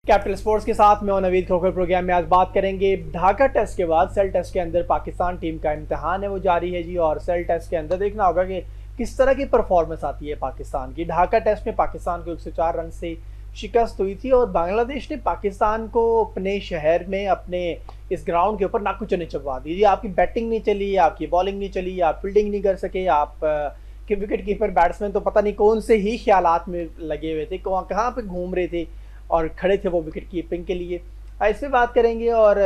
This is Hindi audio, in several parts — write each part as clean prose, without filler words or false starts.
कैपिटल स्पोर्ट्स के साथ मैं नवीद खोखर। प्रोग्राम में आज बात करेंगे ढाका टेस्ट के बाद सेल टेस्ट के अंदर पाकिस्तान टीम का इम्तिहान है वो जारी है जी। और सेल टेस्ट के अंदर देखना होगा कि किस तरह की परफॉर्मेंस आती है पाकिस्तान की। ढाका टेस्ट में पाकिस्तान को 104 रन से शिकस्त हुई थी और बांग्लादेश ने पाकिस्तान को अपने शहर में अपने इस ग्राउंड के ऊपर नाकू चने चबवा दी जी। आपकी बैटिंग नहीं चली, आपकी बॉलिंग नहीं चली, आप फील्डिंग नहीं कर सके, आप के विकेट कीपर बैट्समैन तो पता नहीं कौन से ही ख्यालात में लगे हुए थे, कहाँ पे घूम रहे थे और खड़े थे वो विकेट कीपिंग के लिए। इस पे बात करेंगे और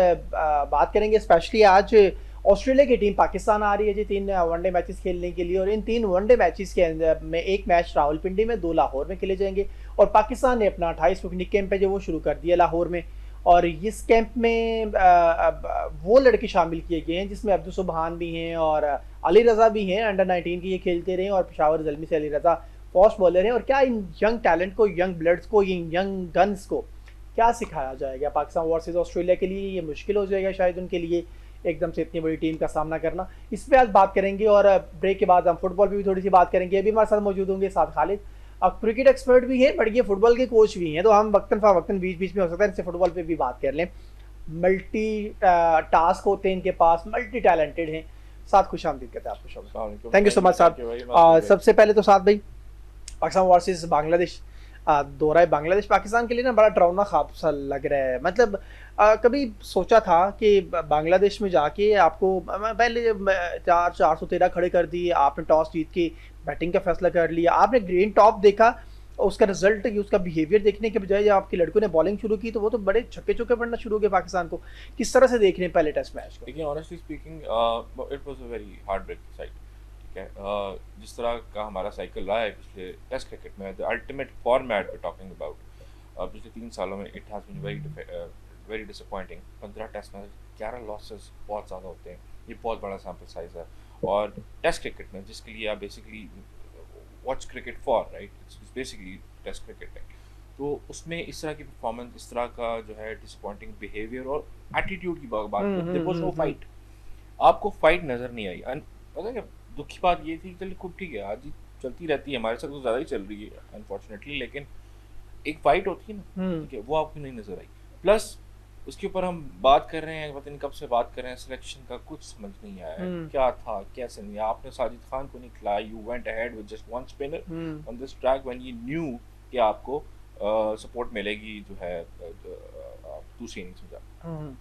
बात करेंगे स्पेशली आज ऑस्ट्रेलिया की टीम पाकिस्तान आ रही है जी 3 वनडे मैचेस खेलने के लिए। और इन 3 वनडे मैचेस के अंदर में एक मैच रावलपिंडी में, 2 लाहौर में खेले जाएंगे। और पाकिस्तान ने अपना 28 पिकनिक कैंप है जो वो शुरू कर दिया लाहौर में। और इस कैंप में वो लड़के शामिल किए गए हैं जिसमें अब्दुल सुबहान भी हैं और अली रज़ा भी हैं, अंडर 19 की ये खेलते रहे। और पेशावर ज़ल्मी से अली रज़ा फास्ट बॉलर है। और क्या इन यंग टैलेंट को, यंग ब्लड्स को, इन यंग गन्स को क्या सिखाया जाएगा पाकिस्तान वर्सेस ऑस्ट्रेलिया के लिए। ये मुश्किल हो जाएगा शायद उनके लिए एकदम से इतनी बड़ी टीम का सामना करना। इस पर आज बात करेंगे और ब्रेक के बाद हम फुटबॉल पे भी थोड़ी सी बात करेंगे। अभी हमारे साथ मौजूद होंगे साथ खालिद, अब क्रिकेट एक्सपर्ट भी है बट ये फुटबॉल के कोच भी हैं, तो हम वक्तन बीच बीच में हो सकता है इनसे फुटबॉल पे भी बात कर लें। मल्टी टास्क होते हैं इनके पास, मल्टी टैलेंटेड हैं। साथ खुश आमदीद कहते हैं आपको show. Thank you so much साहब। सबसे पहले तो साथ भाई पाकिस्तान वर्सेस बांग्लादेश, दौरा है बांग्लादेश पाकिस्तान के लिए ना बड़ा डरावना ख्वाब सा लग रहा है। मतलब कभी सोचा था कि बांग्लादेश में जाके आपको पहले 413 खड़े कर दिए, आपने टॉस जीत के बैटिंग का फैसला कर लिया, आपने ग्रीन टॉप देखा, उसका रिजल्ट, उसका बिहेवियर देखने के बजाय जब आपके लड़कों ने बॉलिंग शुरू की तो वो तो बड़े छक्के चौके पड़ना शुरू हो गए पाकिस्तान को। किस तरह से देख रहे हैं पहले टेस्ट मैच को? देखिए honestly speaking it was a very heartbreaking sight. ठीक है, जिस तरह का हमारा साइकिल रहा है पिछले टेस्ट क्रिकेट में, the ultimate format we talking about, पिछले 3 सालों में it has been very disappointing. 15 test में 11 लॉसेस बहुत ज़्यादा होते हैं, ये बहुत बड़ा सैम्पल साइज है। और टेस्ट क्रिकेट में जिसके लिए आप basically watch cricket for, right, it's basically test cricket है, तो उसमें इस तरह की परफॉर्मेंस, इस तरह का जो है डिसअपॉइंटिंग बिहेवियर और एटीट्यूड की बात, देयर वाज नो फाइट। आपको फाइट नज़र नहीं आई। पता है क्या दुख की बात ये थी, चलिए खूब ठीक है, आज ही चलती रहती है, हमारे साथ तो ज़्यादा ही चल रही है अनफॉर्चुनेटली, लेकिन एक फाइट होती है ना, ठीक है, वो आपको नहीं नज़र आई। प्लस उसके ऊपर हम बात कर रहे हैं, पता नहीं कब से बात कर रहे हैं, सिलेक्शन का कुछ समझ नहीं आया है, क्या था कैसे नहीं। आपने साजिद खान को नहीं खिलाया, you went ahead with just one spinner on this track when you new कि आपको सपोर्ट मिलेगी जो है दूसरी इनिंग्स में जाकर।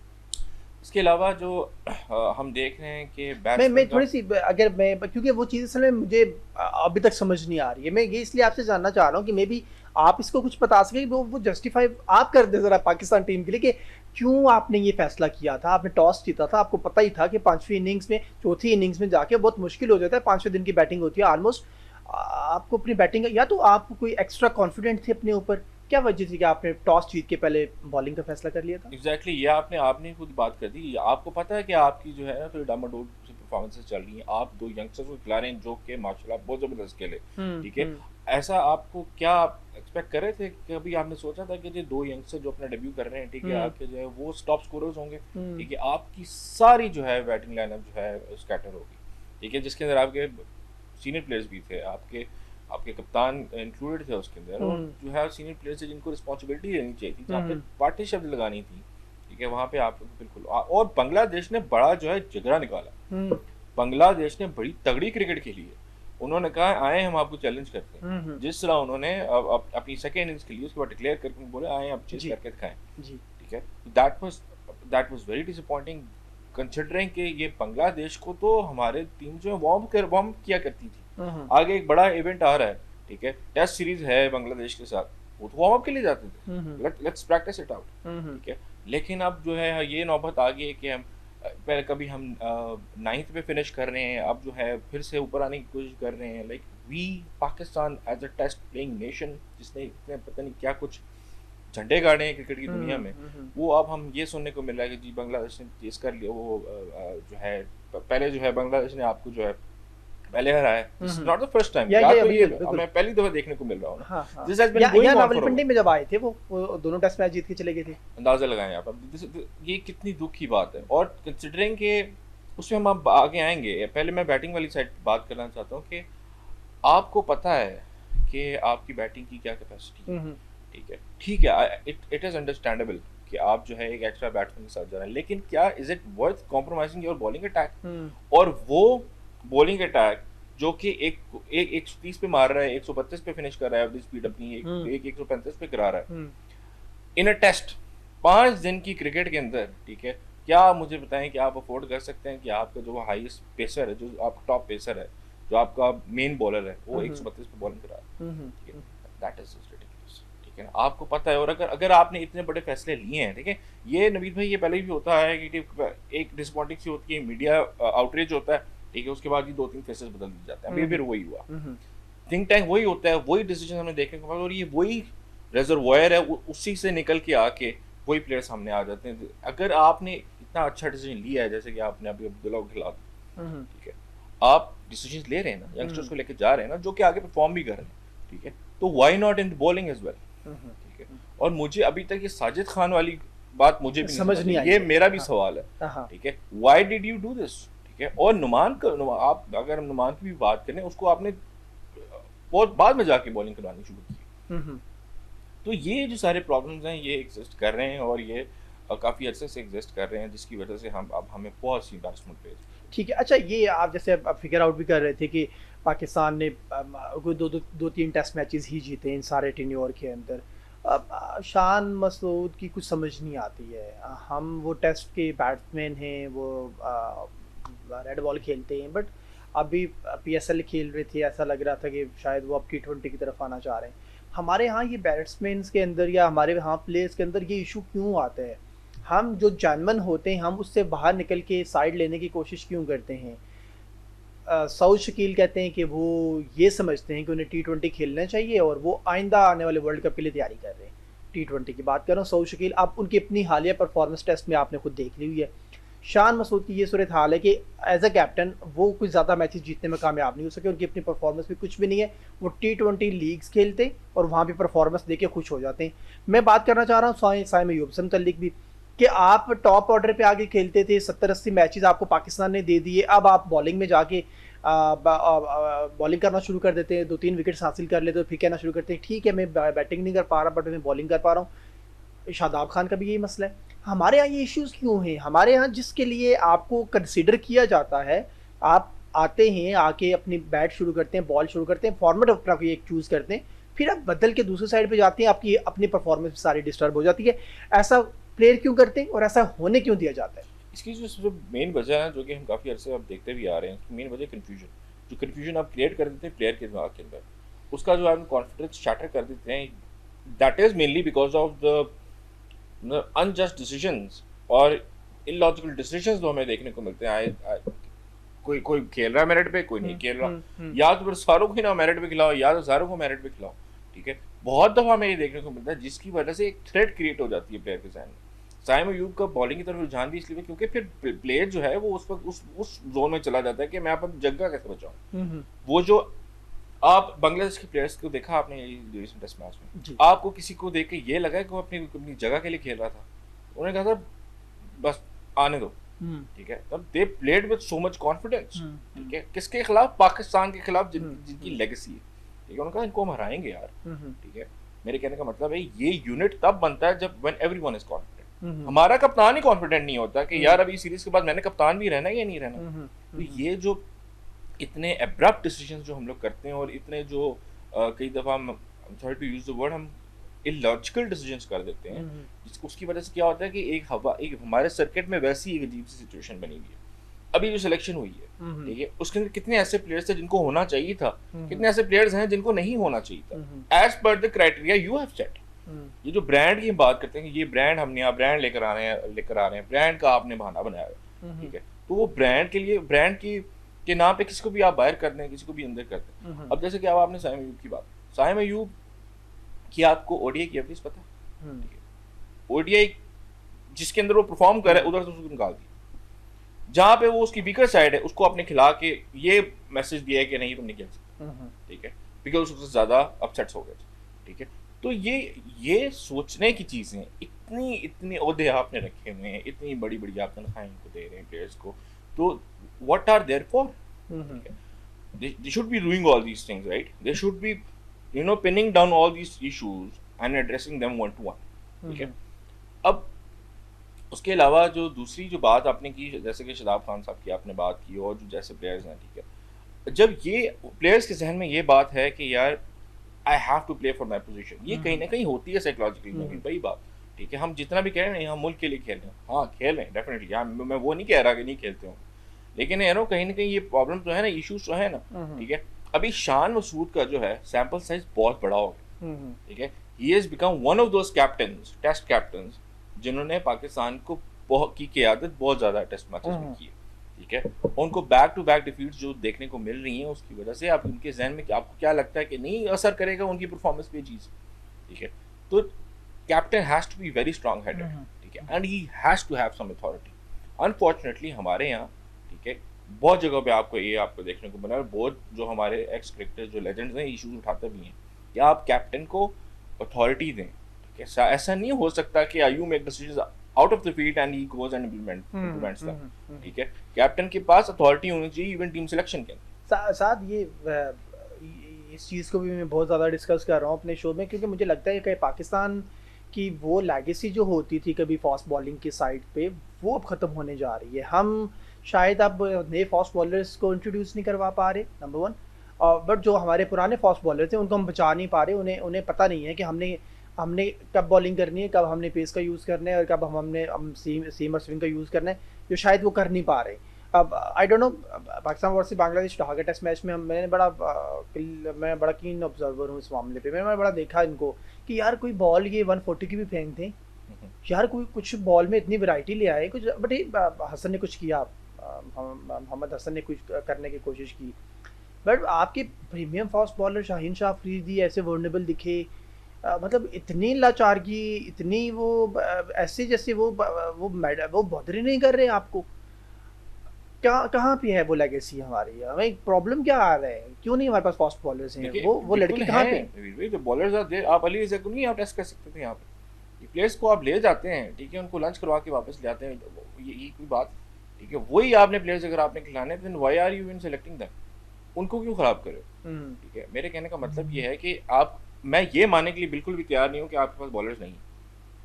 इसके अलावा जो हम देख रहे हैं कि मैं थोड़ी सी अगर मैं, क्योंकि वो चीज़ असल में मुझे अभी तक समझ नहीं आ रही है, मैं ये इसलिए आपसे जानना चाह रहा हूँ कि मे बी आप इसको कुछ बता सकें, वो जस्टिफाई आप कर दे ज़रा पाकिस्तान टीम के लिए कि क्यों आपने ये फैसला किया था। आपने टॉस जीता था, आपको पता ही था कि 5वीं इनिंग्स में, चौथी इनिंग्स में जाके बहुत मुश्किल हो जाता है, 5वें दिन की बैटिंग होती है ऑलमोस्ट, आपको अपनी बैटिंग, या तो आप कोई एक्स्ट्रा कॉन्फिडेंट थे अपने ऊपर, क्या वजह थी कि आपने टॉस जीत के पहले बॉलिंग का फैसला कर लिया था? एग्जैक्टली ये आपने खुद बात कर दी। आपको पता है कि आपकी जो है ना थोड़ी डामाडोल से परफॉर्मेंसेस चल रही हैं, आप 2 यंगस्टर्स को खिला रहे हैं जो कि माशाल्लाह बहुत ज़बरदस्त खेले, ठीक है। ऐसा आपको क्या एक्सपेक्ट कर रहे थे कि अभी आपने सोचा था कि जो 2 यंगस्टर जो अपना डेब्यू कर रहे हैं, ठीक है, आपके जो है वो टॉप स्कोरर्स होंगे, ठीक है, आपकी सारी जो है बैटिंग लाइनअप जो है स्कैटर होगी, ठीक है, जिसके अंदर आपके सीनियर प्लेयर्स भी थे, आपके कप्तान इंक्लूडेड थे उसके अंदर, और जो है सीनियर प्लेयर्स थे जिनको रिस्पॉन्सिबिलिटी लेनी चाहिए थी, जहाँ पे पार्टी शब्द लगानी थी, ठीक है, वहाँ पे आप बिल्कुल। और बांग्लादेश ने बड़ा जो है जिगरा निकाला, बांग्लादेश ने बड़ी तगड़ी क्रिकेट खेली है। उन्होंने कहा आए हम आपको चैलेंज करते हैं, जिस तरह उन्होंने अपनी सेकेंड इनिंग्स के लिए उसके बाद डिक्लेयर करके बोले आए आप चेस करके दिखाएं, ठीक है। That was very disappointing considering कि ये बांग्लादेश को तो हमारे टीम जो है वार्म किया करती थी। आगे एक बड़ा इवेंट आ रहा है, ठीक है, टेस्ट सीरीज है बांग्लादेश के साथ, वो तो वार्म अप के लिए जाते थे, लेट्स प्रैक्टिस इट आउट, ठीक है। लेकिन अब जो है ये नौबत आ गई है कि हम पहले कभी हम 9th पे फिनिश कर रहे हैं, अब जो है फिर से ऊपर आने की कोशिश कर रहे हैं। Like we Pakistan as a test playing nation, जिसने इतने पता नहीं क्या कुछ झंडे गाड़े हैं क्रिकेट की दुनिया में, वो अब हम ये सुनने को मिल रहा है कि जी बांग्लादेश ने तेज कर लिया, वो जो है पहले जो है बांग्लादेश ने आपको जो है पहले हराया है। It's not the first time, या तो ये हमें पहली दफा देखने को मिल रहा हूं। This has been going on for Rawalpindi में जब आए थे वो दोनों टेस्ट मैच जीत के चले गए थे। अंदाजा लगाएं आप, ये कितनी दुख की बात है। और कंसीडरिंग के उसमें हम अब आगे आएंगे, पहले मैं बैटिंग वाली साइड बात करना चाहता हूं कि आपको पता है कि आपकी बैटिंग की क्या कैपेसिटी है, ठीक है, इट इज़ अंडरस्टैंडेबल कि आप जो है एक एक्स्ट्रा बैट्समैन के साथ जा रहे हैं, लेकिन क्या is it worth compromising your bowling attack? और वो बॉलिंग अटैक जो कि एक 130 पे मार रहा है, 132 पे फिनिश कर रहा है, अपनी स्पीड अपनी एक 135 पे करा रहा है इन अ टेस्ट 5 दिन की क्रिकेट के अंदर, ठीक है? क्या आप मुझे बताएं कि आप अफोर्ड कर सकते हैं कि आपका जो हाईएस्ट पेसर है, जो आपका टॉप पेसर है, जो आपका मेन बॉलर है, वो 132 पे बॉलिंग करा रहा है, ठीक है? दैट इज रिडिकुलस, ठीक है ना? आपको पता है, और अगर आपने इतने बड़े फैसले लिए हैं, ठीक है, ये नवीद भाई, ये पहले भी होता है कि एक डिसअपॉइंटिंग सी होती है, मीडिया आउटरीच होता है, ठीक है, उसके बाद ही 2-3 फेसेस बदल दिए जाते हैं, अभी फिर वही हुआ, थिंक टैंक वही होता है, वही डिसीजन हमने देखने को मिला, और ये वही रिजर्वायर है, उसी से निकल के आके वही प्लेयर सामने आ जाते हैं। अगर आपने इतना अच्छा डिसीजन लिया है, जैसे कि आपने अभी अब्दुल्ला को खिला दिया, ठीक है, आप डिसीजन ले रहे हैं ना, यंगस्टर्स को लेके जा रहे हैं ना, जो कि आगे परफॉर्म भी कर रहे हैं, ठीक है, तो why not in bowling as well, ठीक है? और मुझे अभी तक ये साजिद खान वाली बात मुझे भी समझ नहीं आई, ये मेरा भी सवाल है, ठीक है, why did you do this, ठीक है? और नुमान आप अगर हम नुमान की भी बात करें, उसको आपने बहुत बाद में जाके बॉलिंग करवानी शुरू की, तो ये जो सारे प्रॉब्लम्स हैं ये एग्जिस्ट कर रहे हैं, और ये काफ़ी अर्से से एग्जिस्ट कर रहे हैं, जिसकी वजह से हमें बहुत सी बैट्समैन पे। ठीक है, अच्छा, ये आप जैसे अब फिगर आउट भी कर रहे थे कि पाकिस्तान ने कोई दो तीन टेस्ट मैचेस ही जीते इन सारे टेन्योर के अंदर। अब शान मसूद की कुछ समझ नहीं आती है, हम वो टेस्ट के बैट्समैन हैं, वो रेड बॉल खेलते हैं, बट अभी PSL खेल रहे थे, ऐसा लग रहा था कि शायद वो अब T20 की तरफ आना चाह रहे हैं। हमारे यहाँ ये बैट्समैन के अंदर या हमारे यहाँ प्लेयर्स के अंदर ये इशू क्यों आता है? हम जो जानमन होते हैं, हम उससे बाहर निकल के साइड लेने की कोशिश क्यों करते हैं? सऊद शकील कहते हैं कि वो ये समझते हैं कि उन्हें T20 खेलना चाहिए, और वो आइंदा आने वाले वर्ल्ड कप के लिए तैयारी कर रहे हैं। T20 की बात कर रहा हूँ, सऊद शकील, आप उनकी अपनी हालिया परफॉर्मेंस टेस्ट में आपने खुद देख ली हुई है। शान मसूद की ये सूरत हाल है कि एज अ कैप्टन वो कुछ ज़्यादा मैचेस जीतने में कामयाब नहीं हो सके, उनकी अपनी परफॉर्मेंस भी कुछ भी नहीं है। वो T20 लीग्स खेलते और वहाँ भी परफॉर्मेंस देके खुश हो जाते हैं। मैं बात करना चाह रहा हूँ साइम अय्यूब से मुतल्लिक भी, कि आप टॉप ऑर्डर पे आगे खेलते थे, 70-80 मैचेस आपको पाकिस्तान ने दे दिए, अब आप बॉलिंग में जाके बॉलिंग करना शुरू कर देते हैं, 2-3 विकेट्स हासिल कर लेते, तो फिर कहना शुरू करते हैं ठीक है मैं बैटिंग नहीं कर पा रहा बट मैं बॉलिंग कर पा रहा हूँ। शादाब खान का भी यही मसला है। हमारे यहाँ ये इश्यूज़ क्यों हैं? हमारे यहाँ जिसके लिए आपको कंसिडर किया जाता है, आप आते हैं, आके अपनी बैट शुरू करते हैं, बॉल शुरू करते हैं, फॉर्मेट अपना कोई एक चूज़ करते हैं, फिर आप बदल के दूसरी साइड पे जाते हैं, आपकी अपनी परफॉर्मेंस सारी डिस्टर्ब हो जाती है। ऐसा प्लेयर क्यों करते हैं और ऐसा होने क्यों दिया जाता है? इसकी जो सबसे मेन वजह है, जो कि हम काफ़ी अर्से अब देखते भी आ रहे हैं, मेन वजह कन्फ्यूजन। जो कन्फ्यूजन आप क्रिएट कर देते हैं प्लेयर के दिमाग के अंदर, उसका जो आप कॉन्फिडेंस शैटर कर देते हैं, that is mainly because of the unjust decisions और इलॉजिकल डिसीजंस जो हमें देखने को मिलते हैं। कोई खेल रहा है मेरिट पे, कोई नहीं खेल रहा, या तो फिर सारों को ही ना मेरिट पे खिलाओ, या तो सारों को मेरिट पे खिलाओ, ठीक है? बहुत दफ़ा हमें ये देखने को मिलता है, जिसकी वजह से एक थ्रेट क्रिएट हो जाती है प्लेयर के सामने। साइम अय्यूब का बॉलिंग की तरफ रुझान भी इसलिए, क्योंकि फिर प्लेयर जो है वो उस वक्त उस जोन में चला जाता है कि मैं अपन जगह कैसे बचाऊं। वो जो आप बांग्लादेश के प्लेयर्स को देखा आपने रिसेंट टेस्ट मैच में, आपको किसी को देख के ये लगा कि वो अपनी जगह के लिए खेल रहा था? उन्होंने कहा था बस आने दो, ठीक है? तब they played with so much confidence, ठीक है? किसके खिलाफ? पाकिस्तान के खिलाफ, जिनकी लेगेसी है, ठीक है? उन्होंने कहा इनको हम हराएंगे यार, ठीक है? मेरे कहने का मतलब है ये यूनिट तब बनता है जब व्हेन एवरीवन इज कॉन्फिडेंट। हमारा कप्तान ही कॉन्फिडेंट नहीं होता कि यार अभी सीरीज के बाद मैंने कप्तान भी रहना है या नहीं रहना। तो ये जो इतने एब्रप्ट डिसीजंस जो हम लोग करते हैं, और इतने जो कई दफ़ा sorry to use the word, हम इलॉजिकल डिसीजंस कर देते हैं, उसकी वजह से क्या होता है कि एक हमारे सर्किट में वैसी एक अजीब सी सिचुएशन बनी हुई है। अभी जो सिलेक्शन हुई है, ठीक है, उसके अंदर कितने ऐसे प्लेयर्स थे जिनको होना चाहिए था, कितने ऐसे प्लेयर्स हैं जिनको नहीं होना चाहिए था, as per the criteria you have set. ये जो ब्रांड की हम बात करते हैं, ये ब्रांड हमने यहाँ ब्रांड लेकर आ रहे हैं, ब्रांड का आपने बहाना बनाया है, ठीक है? तो वो ब्रांड के लिए, ब्रांड के नाम पे किसी को भी आप बाहर कर दें, किसी को भी अंदर कर दें। अब जैसे कि अब आपने साइम अय्यूब की बात, साइम अय्यूब कि आपको ओडीआई की एवरेज पता है? ओडीआई जिसके अंदर वो परफॉर्म कर रहा है, उधर से उसको निकाल दिया। जहाँ पे वो उसकी वीकर साइड है, उसको आपने खिला के ये मैसेज दिया है कि नहीं तुम नहीं खेल सकते, ठीक है? बिकॉज उससे ज़्यादा अपसेट्स हो गए, ठीक है? तो ये सोचने की चीज़ें, इतनी ओहदे आपने रखे हुए हैं, इतनी बड़ी बड़ी आप तनख्वाहें इनको दे रहे हैं प्लेयर्स को, तो what are there for? They should be doing all these things, right? They should be, pinning down all these issues and addressing them one two one, ठीक है। अब उसके अलावा जो दूसरी जो बात आपने की, जैसे कि शादाब खान साहब की आपने बात की और जो जैसे प्लेयर्स हैं, ठीक है, जब ये प्लेयर्स के जहन में ये बात है कि यार I have to play for my position, ये कहीं ना कहीं होती है साइकोलॉजिकली में भी, वही बात, ठीक है। हम जितना भी कह रहे हैं हम मुल्क के लिए खेल रहे हैं, हाँ खेल रहे हैं डेफिनेटली, हाँ मैं वो नहीं कह रहा कि नहीं खेलते हो, लेकिन यार कहीं ना कहीं ये प्रॉब्लम तो है ना, इश्यूज तो है ना, ठीक है। अभी शान मसूद का जो है सैंपल साइज बहुत बड़ा हो गया, ठीक है। He has become one of those captains, test captains, जिन्होंने पाकिस्तान को की क़यादत बहुत ज़्यादा टेस्ट मैचेस में की है, ठीक है। उनको बैक टू बैक डिफीट्स जो देखने को मिल रही हैं, उसकी वजह से आप उनके जहन में आपको क्या लगता है कि नहीं असर करेगा उनकी परफॉर्मेंस पे चीज़, ठीक है। तो captain has to be very strong headed, ठीक है, and he has to have some authority. Unfortunately हमारे यहाँ, ठीक है, बहुत जगह पे आपको देखने को मिला, बहुत जो हमारे एक्स क्रिकेटर जो लेजेंड्स हैं इशूज उठाते भी हैं कि आप कैप्टन को अथॉरिटी दें, ठीक है। ऐसा नहीं हो सकता कि you make decisions out of the field and he goes and implements them, ठीक है। कैप्टन के पास अथॉरिटी होनी चाहिए इवन टीम सिलेक्शन के साथ। ये इस चीज़ को भी मैं बहुत ज़्यादा डिस्कस कर रहा हूँ अपने शो में, क्योंकि मुझे लगता है कि पाकिस्तान की वो लेगेसी जो होती थी कभी फास्ट बॉलिंग की साइड पे, वो अब ख़त्म होने जा रही है। हम शायद अब नए फास्ट बॉलर्स को इंट्रोड्यूस नहीं करवा पा रहे, नंबर वन। बट जो हमारे पुराने फास्ट बॉलर थे उनको हम बचा नहीं पा रहे, उन्हें पता नहीं है कि हमने कब बॉलिंग करनी है, कब हमने पेस का यूज़ करना है और कब हम सीम और स्विंग का यूज़ करना है, जो शायद वो कर नहीं पा रहे। अब I don't know, Pakistan versus Bangladesh Dhaka test match में मैं बड़ा कीन ऑब्जर्वर हूँ इस मामले पे। मैंने बड़ा देखा इनको कि यार कोई बॉल ये 140 की भी फेंक थे यार, कोई कुछ बॉल में इतनी वैरायटी ले आए कुछ। बट हसन ने कुछ किया, मोहम्मद हसन ने कुछ करने की कोशिश की, बट आपके premium fast bowler Shaheen Shah Afridi ऐसे वर्नेबल दिखे, मतलब इतनी लाचारगी, इतनी वो ऐसे जैसे वो बॉदर ही नहीं कर रहे आपको। क्या कहाँ पे है वो लेगेसी हमारी, हमें प्रॉब्लम क्या आ रहा है, क्यों नहीं हमारे पास फास्ट बॉलर्स हैं? वो लड़के कहाँ पे? तो बॉलर्स आर देयर, आप अली को नहीं आप टेस्ट कर सकते थे यहाँ पे, प्लेयर्स को आप ले जाते हैं, ठीक है, उनको लंच करवा के वापस ले आते हैं, ये कोई बात, ठीक है। वही आपने प्लेयर्स अगर आपने खिलाने then why are you in selecting them, उनको क्यों खराब करे, ठीक है। मेरे कहने का मतलब ये है कि आप, मैं ये मानने के लिए बिल्कुल भी तैयार नहीं हूँ कि आपके पास बॉलर्स नहीं,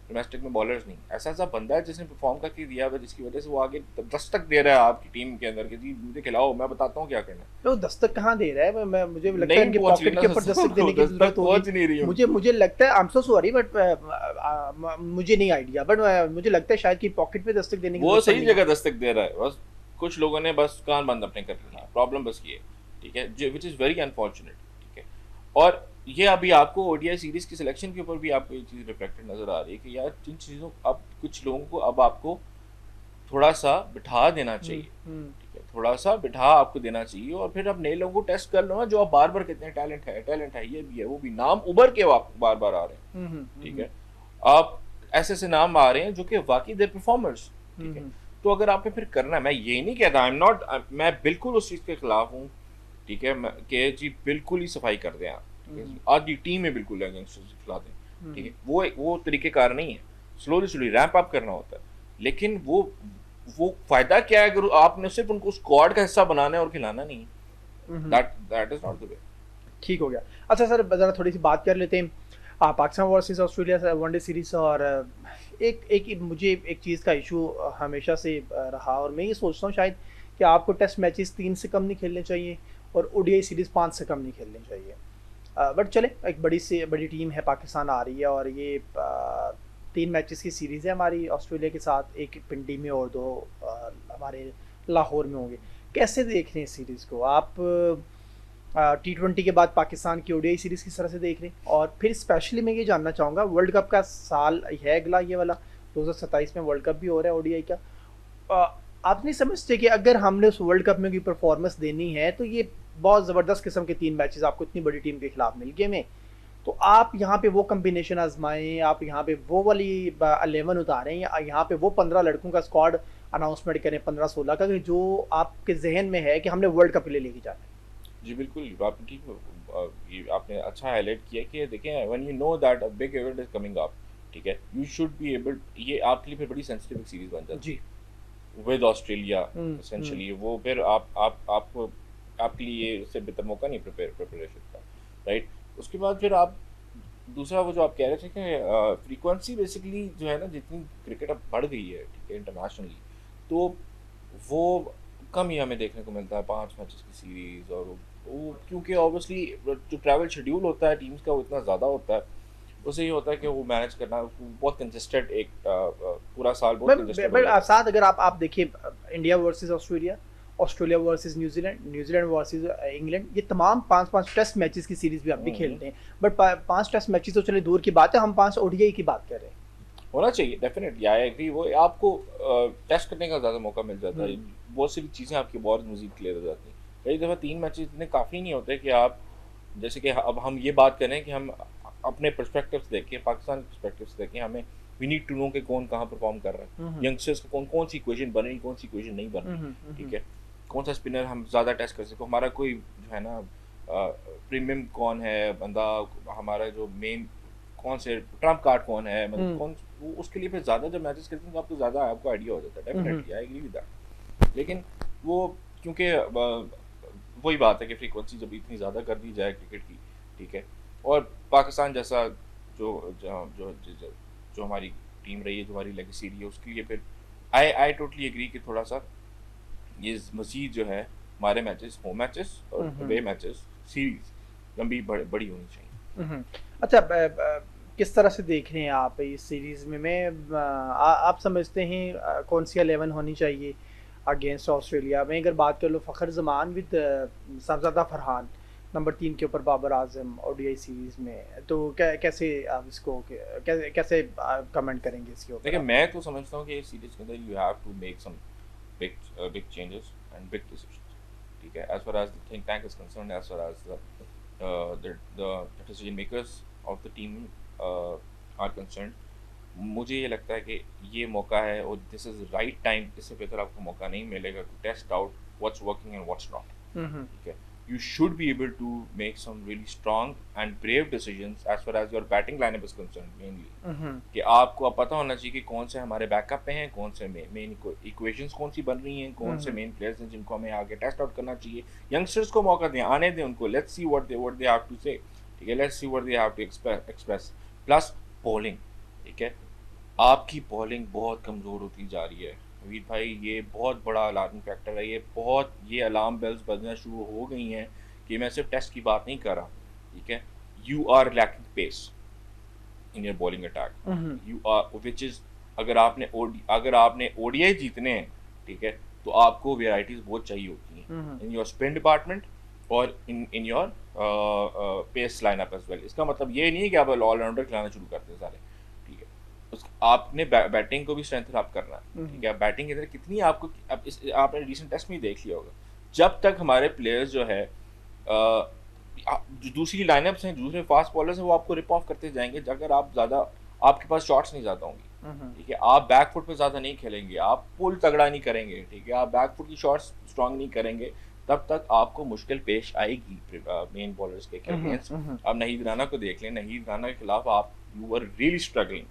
डोमेस्टिक में बॉलर्स नहीं, ऐसा बंदा है जिसने परफॉर्म करके दिया है, जिसकी वजह से वो आगे दस्तक दे रहा है आपकी टीम के अंदर कि जी मुझे खिलाओ, मैं बताता हूँ क्या करना है। तो दस्तक कहाँ दे रहा है? मुझे लगता है इनके पॉकेट के ऊपर दस्तक देने की जरूरत होगी। मुझे लगता है, I am so sorry but मुझे नहीं आइडिया, बट मुझे लगता है शायद कि पॉकेट पे दस्तक देने की वो सही जगह दस्तक दे रहा है, बस कुछ लोगों ने बस कान बंद अपने कर लिया, प्रॉब्लम बस ये, ठीक है, विच इज़ वेरी अनफॉर्चुनेट, ठीक है। और ये अभी आपको ओडीआई सीरीज की सिलेक्शन के ऊपर भी आपको ये चीज़ रिफ्लेक्टेड नजर आ रही है कि यार जिन चीज़ों, अब कुछ लोगों को अब आपको थोड़ा सा बिठा देना चाहिए, ठीक है, थोड़ा सा बिठा आपको देना चाहिए, और फिर आप नए लोगों को टेस्ट कर लो ना, जो आप बार बार कहते हैं टैलेंट है, ये भी है वो भी, नाम उभर के बार बार आ रहे हैं, ठीक है। आप ऐसे नाम आ रहे हैं जो कि वाकई देयर परफॉर्मर्स, ठीक है। तो अगर आपने फिर करना है, मैं ये नहीं कहता, आई एम नॉट, मैं बिल्कुल उस चीज़ के खिलाफ हूँ, ठीक है, कि जी बिल्कुल ही सफाई कर दें आप, आज की टीम में बिल्कुल यंगस्टर्स खिला दें, ठीक है, वो तरीक़ेकार नहीं है, स्लोली रैंप अप करना होता है। लेकिन वो फायदा क्या है अगर आपने सिर्फ उनको स्क्वाड का हिस्सा बनाना है और खिलाना नहीं, that is not the way. ठीक हो गया। अच्छा सर, ज़रा थोड़ी सी बात कर लेते हैं Pakistan versus Australia one day series. और मुझे एक चीज़ का इशू हमेशा से रहा, और मैं ये सोचता हूँ शायद कि आपको टेस्ट मैचेस 3 से कम नहीं खेलने चाहिए और ओडीआई सीरीज़ 5 से कम नहीं खेलनी चाहिए। बट चले, एक बड़ी टीम है पाकिस्तान आ रही है, और ये 3 मैचेस की सीरीज़ है हमारी ऑस्ट्रेलिया के साथ, एक पिंडी में और 2 हमारे लाहौर में होंगे। कैसे देख रहे हैं सीरीज़ को आप? T20 के बाद पाकिस्तान की ओडीआई सीरीज़ किस तरह से देख रहे हैं? और फिर स्पेशली मैं ये जानना चाहूँगा, वर्ल्ड कप का साल है अगला, ये वाला 2027 में वर्ल्ड कप भी हो रहा है ओडीआई का। आप नहीं समझते कि अगर हमने उस वर्ल्ड कप में कोई परफॉर्मेंस देनी है तो ये बहुत ज़बरदस्त किस्म के 3 मैचेस आपको इतनी बड़ी टीम के खिलाफ मिल गए में, तो आप यहाँ पे वो कम्बिनेशन आजमाएं, आप यहाँ पे वो वाली 11 उतारें, या यहाँ पे वो 15 लड़कों का स्क्वाड अनाउंसमेंट करें, 15-16 का, जो आपके जहन में है कि हमने वर्ल्ड कप के लिए लेके जाना है। जी बिल्कुल, आपने ठीक, ये आपने अच्छा हाईलाइट किया कि देखें, when you know that a big event is coming up, ठीक है, यू शुड बी एबल, ये आपके लिए फिर बड़ी सेंसिटिव सीरीज बन जाती है जी विद ऑस्ट्रेलिया एसेंशियली। वो फिर आपको आपके लिए इससे बेहतर मौका नहीं प्रिपरेशन का, राइट। उसके बाद फिर आप दूसरा वो जो आप कह रहे थे कि फ्रीक्वेंसी बेसिकली जो है ना, जितनी क्रिकेट अब बढ़ गई है, ठीक है, इंटरनेशनली, तो वो कम ही हमें देखने को मिलता है 5 मैचेस की सीरीज। और वो क्योंकि ऑब्वियसली जो ट्रैवल शेड्यूल होता है टीम्स का वो इतना ज़्यादा होता है, उससे ये होता है कि वो मैनेज करना बहुत कंसिस्टेंट एक पूरा साल बहुत कंसिस्टेंट हो जाता साथ अगर आप देखिए, India versus Australia, Australia versus New Zealand, New Zealand versus England, ये तमाम 5-5 टेस्ट मैचेस की सीरीज भी आप भी है। खेलते हैं। बट 5 टेस्ट मैचेस तो चलिए दूर की बात है, हम 5 ओडीआई की बात कर रहे हैं। होना चाहिए डेफिनेटली, आई एग्री। वो आपको टेस्ट करने का ज़्यादा मौका मिल जाता है, बहुत सी चीज़ें आपकी बहुत मज़ीद क्लियर हो जाती हैं। कई दफ़ा 3 मैचेस इतने काफ़ी नहीं होते कि आप, जैसे कि अब हम ये बात करें कि हम अपने पर्सपेक्टिव से देखें, पाकिस्तान के पर्सपेक्टिव से देखें, हमें वी नीड टू नो कि कौन कहाँ परफॉर्म कर रहा है, यंगस्टर्स को कौन कौन सी इक्वेशन बन रही, कौन सी इक्वेशन नहीं बन रही, ठीक है, कौन सा स्पिनर हम ज़्यादा टेस्ट कर सको, हमारा कोई जो है ना प्रीमियम कौन है बंदा, हमारा जो मेन कौन से ट्रम्प कार्ड कौन है, मतलब कौन वो, उसके लिए फिर ज़्यादा जब मैचेस खेलते हैं तो आपको ज़्यादा आपको आइडिया हो जाता है। Definitely I agree with that. लेकिन वो क्योंकि वही बात है कि फ्रीक्वेंसी जब इतनी ज़्यादा कर दी जाए क्रिकेट की, ठीक है, और पाकिस्तान जैसा जो जो जो, जो, जो हमारी टीम रही है, जो हमारी लेगेसी रही है, उसके लिए फिर आई टोटली एग्री कि थोड़ा सा ये मज़ीद जो है हमारे मैचेस, होम मैचेस और अवे मैचेस, सीरीज लंबी बड़ी होनी चाहिए। अच्छा, किस तरह से देख रहे हैं आप इस सीरीज में? आप समझते हैं कौन सी 11 होनी चाहिए अगेंस्ट ऑस्ट्रेलिया? मैं अगर बात कर लूँ, फ़खर जमान विद साहबजादा फरहान, नंबर 3 के ऊपर बाबर आजम ओडीआई सीरीज में, तो कैसे आप इसको कैसे कैसे कमेंट करेंगे इसके ऊपर? देखिए, मैं तो समझता हूँ कि इस सीरीज के अंदर you have to make some big changes and big decisions, ठीक है, as far as the think tank is concerned, as far as the decision makers of the team are concerned. मुझे ये लगता है कि ये मौका है और दिस इज़ राइट टाइम, इससे बेहतर आपको मौका नहीं मिलेगा to test out what's working and what's not, ठीक है। You should be able to make some really strong and brave decisions as far as your batting lineup is concerned mainly, कि आपको अब पता होना चाहिए कि कौन से हमारे बैकअप पे हैं, कौन से मेन इक्वेशंस कौन सी बन रही हैं, कौन से मेन प्लेयर्स हैं जिनको हमें आगे टेस्ट आउट करना चाहिए। यंगस्टर्स को मौका दें, आने दें उनको, let's see what they have to say, ठीक है, let's see what they have to express. Plus bowling, ठीक है, आपकी बॉलिंग बहुत कमज़ोर होती जा रही है नवीद भाई, ये बहुत बड़ा अलार्मिंग फैक्टर है। ये अलार्म बेल्स बजना शुरू हो गई हैं कि मैं सिर्फ टेस्ट की बात नहीं कर रहा, ठीक है। You are lacking pace in your bowling attack, you are which is, अगर आपने ओडीआई जीतने हैं, ठीक है, तो आपको वेराइटीज़ बहुत चाहिए होती हैं इन योर स्पिन डिपार्टमेंट और in your pace lineup as well. इसका मतलब ये नहीं है कि आप ऑलराउंडर खिलाना शुरू करते हैं सारे, आपने बैटिंग को भी स्ट्रेंथ अप करना है, ठीक है। बैटिंग के अंदर कितनी आपको, अब आपने रिसेंट टेस्ट में देख लिया होगा, जब तक हमारे प्लेयर्स जो है जो दूसरी लाइनअप्स हैं, दूसरे फास्ट बॉलर्स हैं, वो आपको रिप ऑफ करते जाएंगे अगर आप ज़्यादा, आपके पास शॉट्स नहीं ज़्यादा होंगी, ठीक है, आप बैक फुट पे ज़्यादा नहीं खेलेंगे, आप पुल तगड़ा नहीं करेंगे, ठीक है, आप बैक फुट की शॉट्स स्ट्रांग नहीं करेंगे, तब तक आपको मुश्किल पेश आएगी मेन बॉलर्स के अगेंस्ट। अब नहीद राना को देख लें, नहीद राना के खिलाफ आप you were really struggling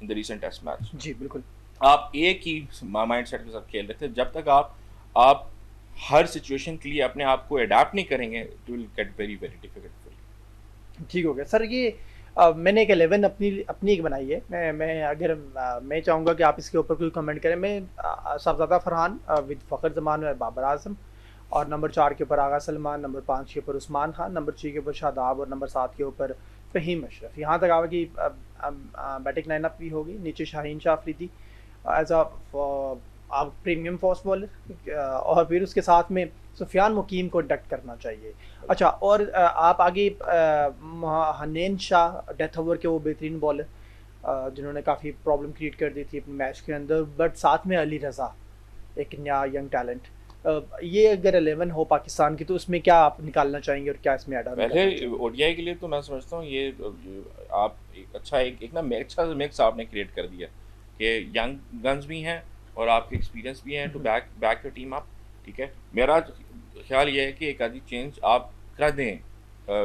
in the recent test match. जी बिल्कुल, आप एक ही माइंड सेट के साथ खेल रहे थे। जब तक आप हर सिचुएशन के लिए अपने आप को अडेप्ट नहीं करेंगे, it will get very very difficult for you. ठीक हो गया सर। ये मैंने एक 11 अपनी एक बनाई है। मैं चाहूँगा कि आप इसके ऊपर कोई कमेंट करें। मैं साहबजादा फरहान विद फ़खर जमान और बाबर आजम, और नंबर 4 के ऊपर आगा सलमान, नंबर 5 के ऊपर उस्मान खान, नंबर 6 के ऊपर शादाब और नंबर 7 के ऊपर फ़हीम अशरफ। यहाँ तक आवा कि बैटिंग लाइनअप भी होगी। नीचे Shaheen Shah Afridi as a premium fast bowler, और फिर उसके साथ में सुफियान मुकीम को इंडक्ट करना चाहिए। अच्छा, और आप आगे हन्नैन शाह डेथ ओवर के वो बेहतरीन बॉलर जिन्होंने काफ़ी प्रॉब्लम क्रिएट कर दी थी अपने मैच के अंदर, बट साथ में अली रज़ा एक नया यंग टैलेंट, ये अगर 11 हो पाकिस्तान की तो उसमें क्या आप निकालना चाहेंगे और क्या इसमें ऐड ऑन? पहले ओडीआई के लिए तो मैं समझता हूँ ये आप एक ना अच्छा मिक्स आपने क्रिएट कर दिया कि यंग गन्स भी हैं और आपके एक्सपीरियंस भी हैं to back your team up, ठीक है। मेरा ख्याल ये है कि एक आधी चेंज आप कर दें,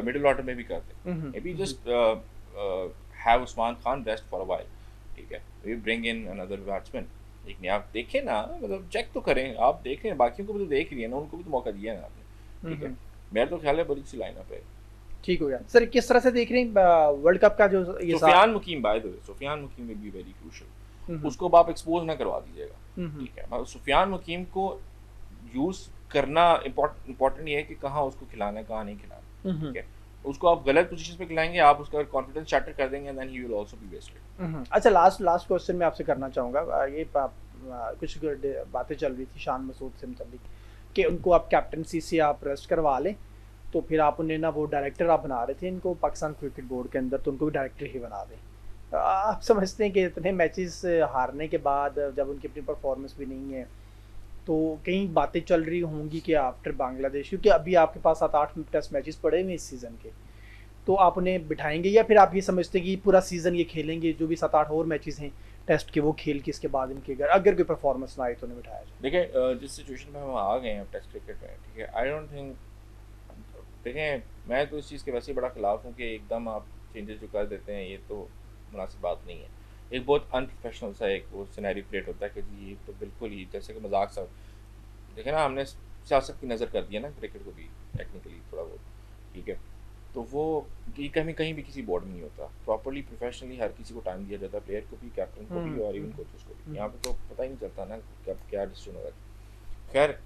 मिडिल ऑर्डर में भी कर दें, maybe just have Usman Khan rest for a while, ठीक है, we bring in another batsman. एक नहीं, आप देखें ना, मतलब चेक तो करें, आप देख रहे हैं, बाकियों को भी तो देख रही है ना, उनको भी तो मौका दिया है ना आपने, ठीक है। मेरा तो ख्याल है बड़ी सी लाइनअप है। ठीक हो गया सर। किस तरह से देख रहे हैं वर्ल्ड कप का जो ये Sufiyan Muqeem, by the way Sufiyan Muqeem will be very crucial, उसको आप एक्सपोज ना करवा दीजिएगा, ठीक है। मतलब सुफियान मुकीम को यूज करना इम्पोर्टेंट ये है कि कहाँ उसको खिलाना है, कहाँ नहीं खिलाना, ठीक है। उसको आप गलत पोजीशन पे खिलाएंगे, आप उसका कॉन्फिडेंस शाटर कर देंगे, then he will also be wasted. अच्छा, लास्ट क्वेश्चन मैं आपसे करना चाहूँगा। ये कुछ बातें चल रही थी शान मसूद से मुताबिक कि उनको आप कैप्टनसी से आप रेस्ट करवा लें, तो फिर आप उन्हें ना वो डायरेक्टर आप बना रहे थे इनको पाकिस्तान क्रिकेट बोर्ड के अंदर, तो उनको भी डायरेक्टर ही बना दें। आप समझते हैं कि इतने मैचेस हारने के बाद जब उनकी अपनी परफॉर्मेंस भी नहीं है, तो कई बातें चल रही होंगी कि आफ्टर बांग्लादेश, क्योंकि अभी आपके पास 7-8 टेस्ट मैचेस पड़े हुए इस सीज़न के, तो आप उन्हें बिठाएंगे या फिर आप ये समझते हैं कि पूरा सीज़न ये खेलेंगे, जो भी 7-8 और मैचेस हैं टेस्ट के वो खेल के इसके बाद इनके अगर कोई परफॉर्मेंस ना आए तो उन्हें बिठाया जाए? देखिए जिस सिचुएशन में हम आ गए हैं टेस्ट क्रिकेट में, ठीक है, आई डोंट थिंक, देखें मैं तो इस चीज़ के वैसे ही बड़ा खिलाफ हूँ कि एकदम आप चेंजेस जो कर देते हैं, ये तो मुनासिब बात नहीं है। एक बहुत अनप्रोफेशनल सा एक वो सिनेरियो क्रिएट होता है कि जी ये तो बिल्कुल ही जैसे कि मजाक सा, देखें ना हमने सियासत की नज़र कर दिया ना क्रिकेट को भी टेक्निकली थोड़ा बहुत, ठीक है। तो वो ये कहीं भी किसी बोर्ड में नहीं होता, प्रॉपरली प्रोफेशनली हर किसी को टाइम दिया जाता है, प्लेयर को भी, कैप्टन को भी और इवन कोचेस को भी। यहाँ पे तो पता ही नहीं चलता ना कब क्या डिसीजन होगा। खैर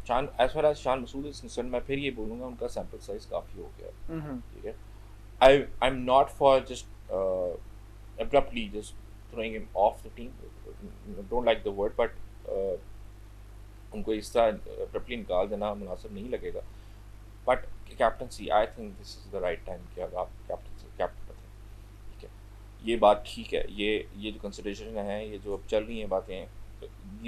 शान as far as Shan Masood is concern, मैं फिर ये बोलूँगा उनका सैम्पल साइज काफ़ी हो गया, ठीक है। I am not for just abruptly just throwing him off the team, don't like the word, but उनको इस तरह abruptly निकाल देना मुनासिब नहीं लगेगा। But captaincy, I think this is the right time कि अब आप कैप्टन बने, ठीक है। ये बात ठीक है, ये जो कंसिडरेशन है, ये जो अब चल रही हैं बातें,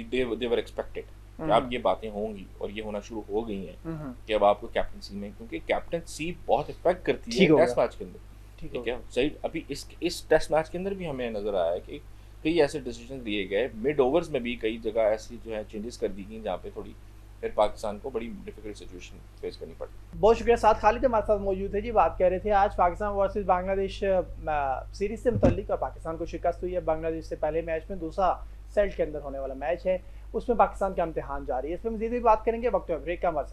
दे वर एक्सपेक्टेड कि अब ये बातें होंगी और ये होना शुरू हो गई हैं कि अब आपको कैप्टनसी में, क्योंकि कैप्टनसी बहुत इफेक्ट करती है टेस्ट मैच के अंदर, ठीक है। सही अभी इस टेस्ट मैच के अंदर भी हमें नज़र आया है कि कई ऐसे डिसीजन लिए गए, मिड ओवर्स में भी कई जगह ऐसी जो है चेंजेस कर दी गई जहाँ पे थोड़ी फिर पाकिस्तान को बड़ी डिफिकल्ट सिचुएशन फेस करनी पड़ी। बहुत शुक्रिया। साथ खालिद हमारे साथ मौजूद थे जी। बात कर रहे थे आज पाकिस्तान वर्सेस बांग्लादेश सीरीज से मुतल्लिक, और पाकिस्तान को शिकस्त हुई है बांग्लादेश से पहले मैच में। दूसरा सेल्ट के अंदर होने वाला मैच है, उसमें पाकिस्तान का इम्तिहान जारी है। इसमें मजीद भी बात करेंगे वक्त में ब्रेक का मत।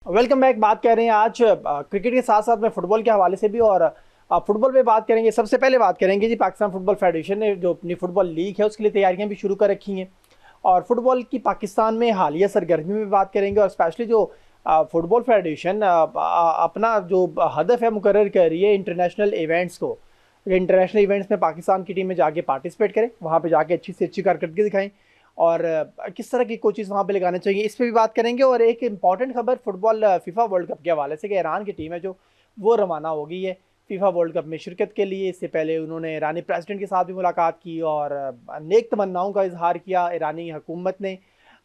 Welcome back. बात कर रहे हैं आज क्रिकेट के साथ साथ में फुटबॉल के हवाले से भी, और फुटबॉल पे बात करेंगे। सबसे पहले बात करेंगे जी पाकिस्तान फुटबॉल फेडरेशन ने जो अपनी फुटबॉल लीग है उसके लिए तैयारियां भी शुरू कर रखी हैं, और फुटबॉल की पाकिस्तान में हालिया सरगर्मी में बात करेंगे। और स्पेशली जो फुटबॉल फेडरेशन अपना जो हदफ है मुकर्रर कर रही है इंटरनेशनल इवेंट्स को, इंटरनेशनल इवेंट्स में पाकिस्तान की टीम में जाके पार्टिसिपेट करें, वहाँ पे जाके अच्छी से अच्छी कारकर्दगी दिखाएं, और किस तरह की कोचेज़ वहाँ पे लगाने चाहिए, इस पर भी बात करेंगे। और एक इंपॉर्टेंट खबर फुटबॉल फीफा वर्ल्ड कप के हवाले से कि ईरान की टीम है जो वो रवाना हो गई है फीफा वर्ल्ड कप में शिरकत के लिए। इससे पहले उन्होंने ईरानी प्रेसिडेंट के साथ भी मुलाकात की और नेक तमन्नाओं का इजहार किया ईरानी हुकूमत ने,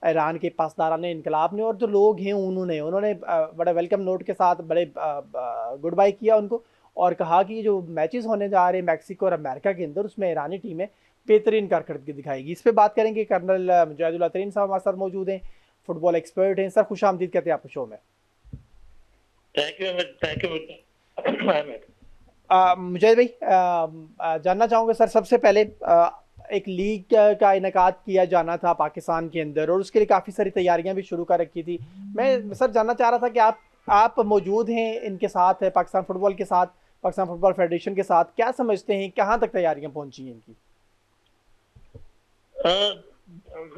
ईरान के पासदारान इनकलाब ने, और जो लोग हैं उन्होंने बड़ा वेलकम नोट के साथ बड़े गुड बाय किया उनको, और कहा कि जो मैचेस होने जा रहे हैं मैक्सिको और अमेरिका के अंदर उसमें ईरानी टीमें बेहतरीन कारकर्दगी दिखाएगी। इस पर बात करेंगे। कर्नल मुजाहिदुल्लाह तरीन साहब हमारे साथ मौजूद हैं, फुटबॉल एक्सपर्ट हैं। सर खुश आमदीद कहते हैं आपको शो में। थैंक यू मुजाहिद भाई, जानना चाहूँगा सर सबसे पहले एक लीग का इनेकाद किया जाना था पाकिस्तान के अंदर, और उसके लिए काफ़ी सारी तैयारियां भी शुरू कर रखी थी। मैं सर जानना चाह रहा था कि आप मौजूद हैं इनके साथ, पाकिस्तान फुटबॉल के साथ, पाकिस्तान फुटबॉल फेडरेशन के साथ, क्या समझते हैं कहाँ तक तैयारियां पहुंची हैं इनकी?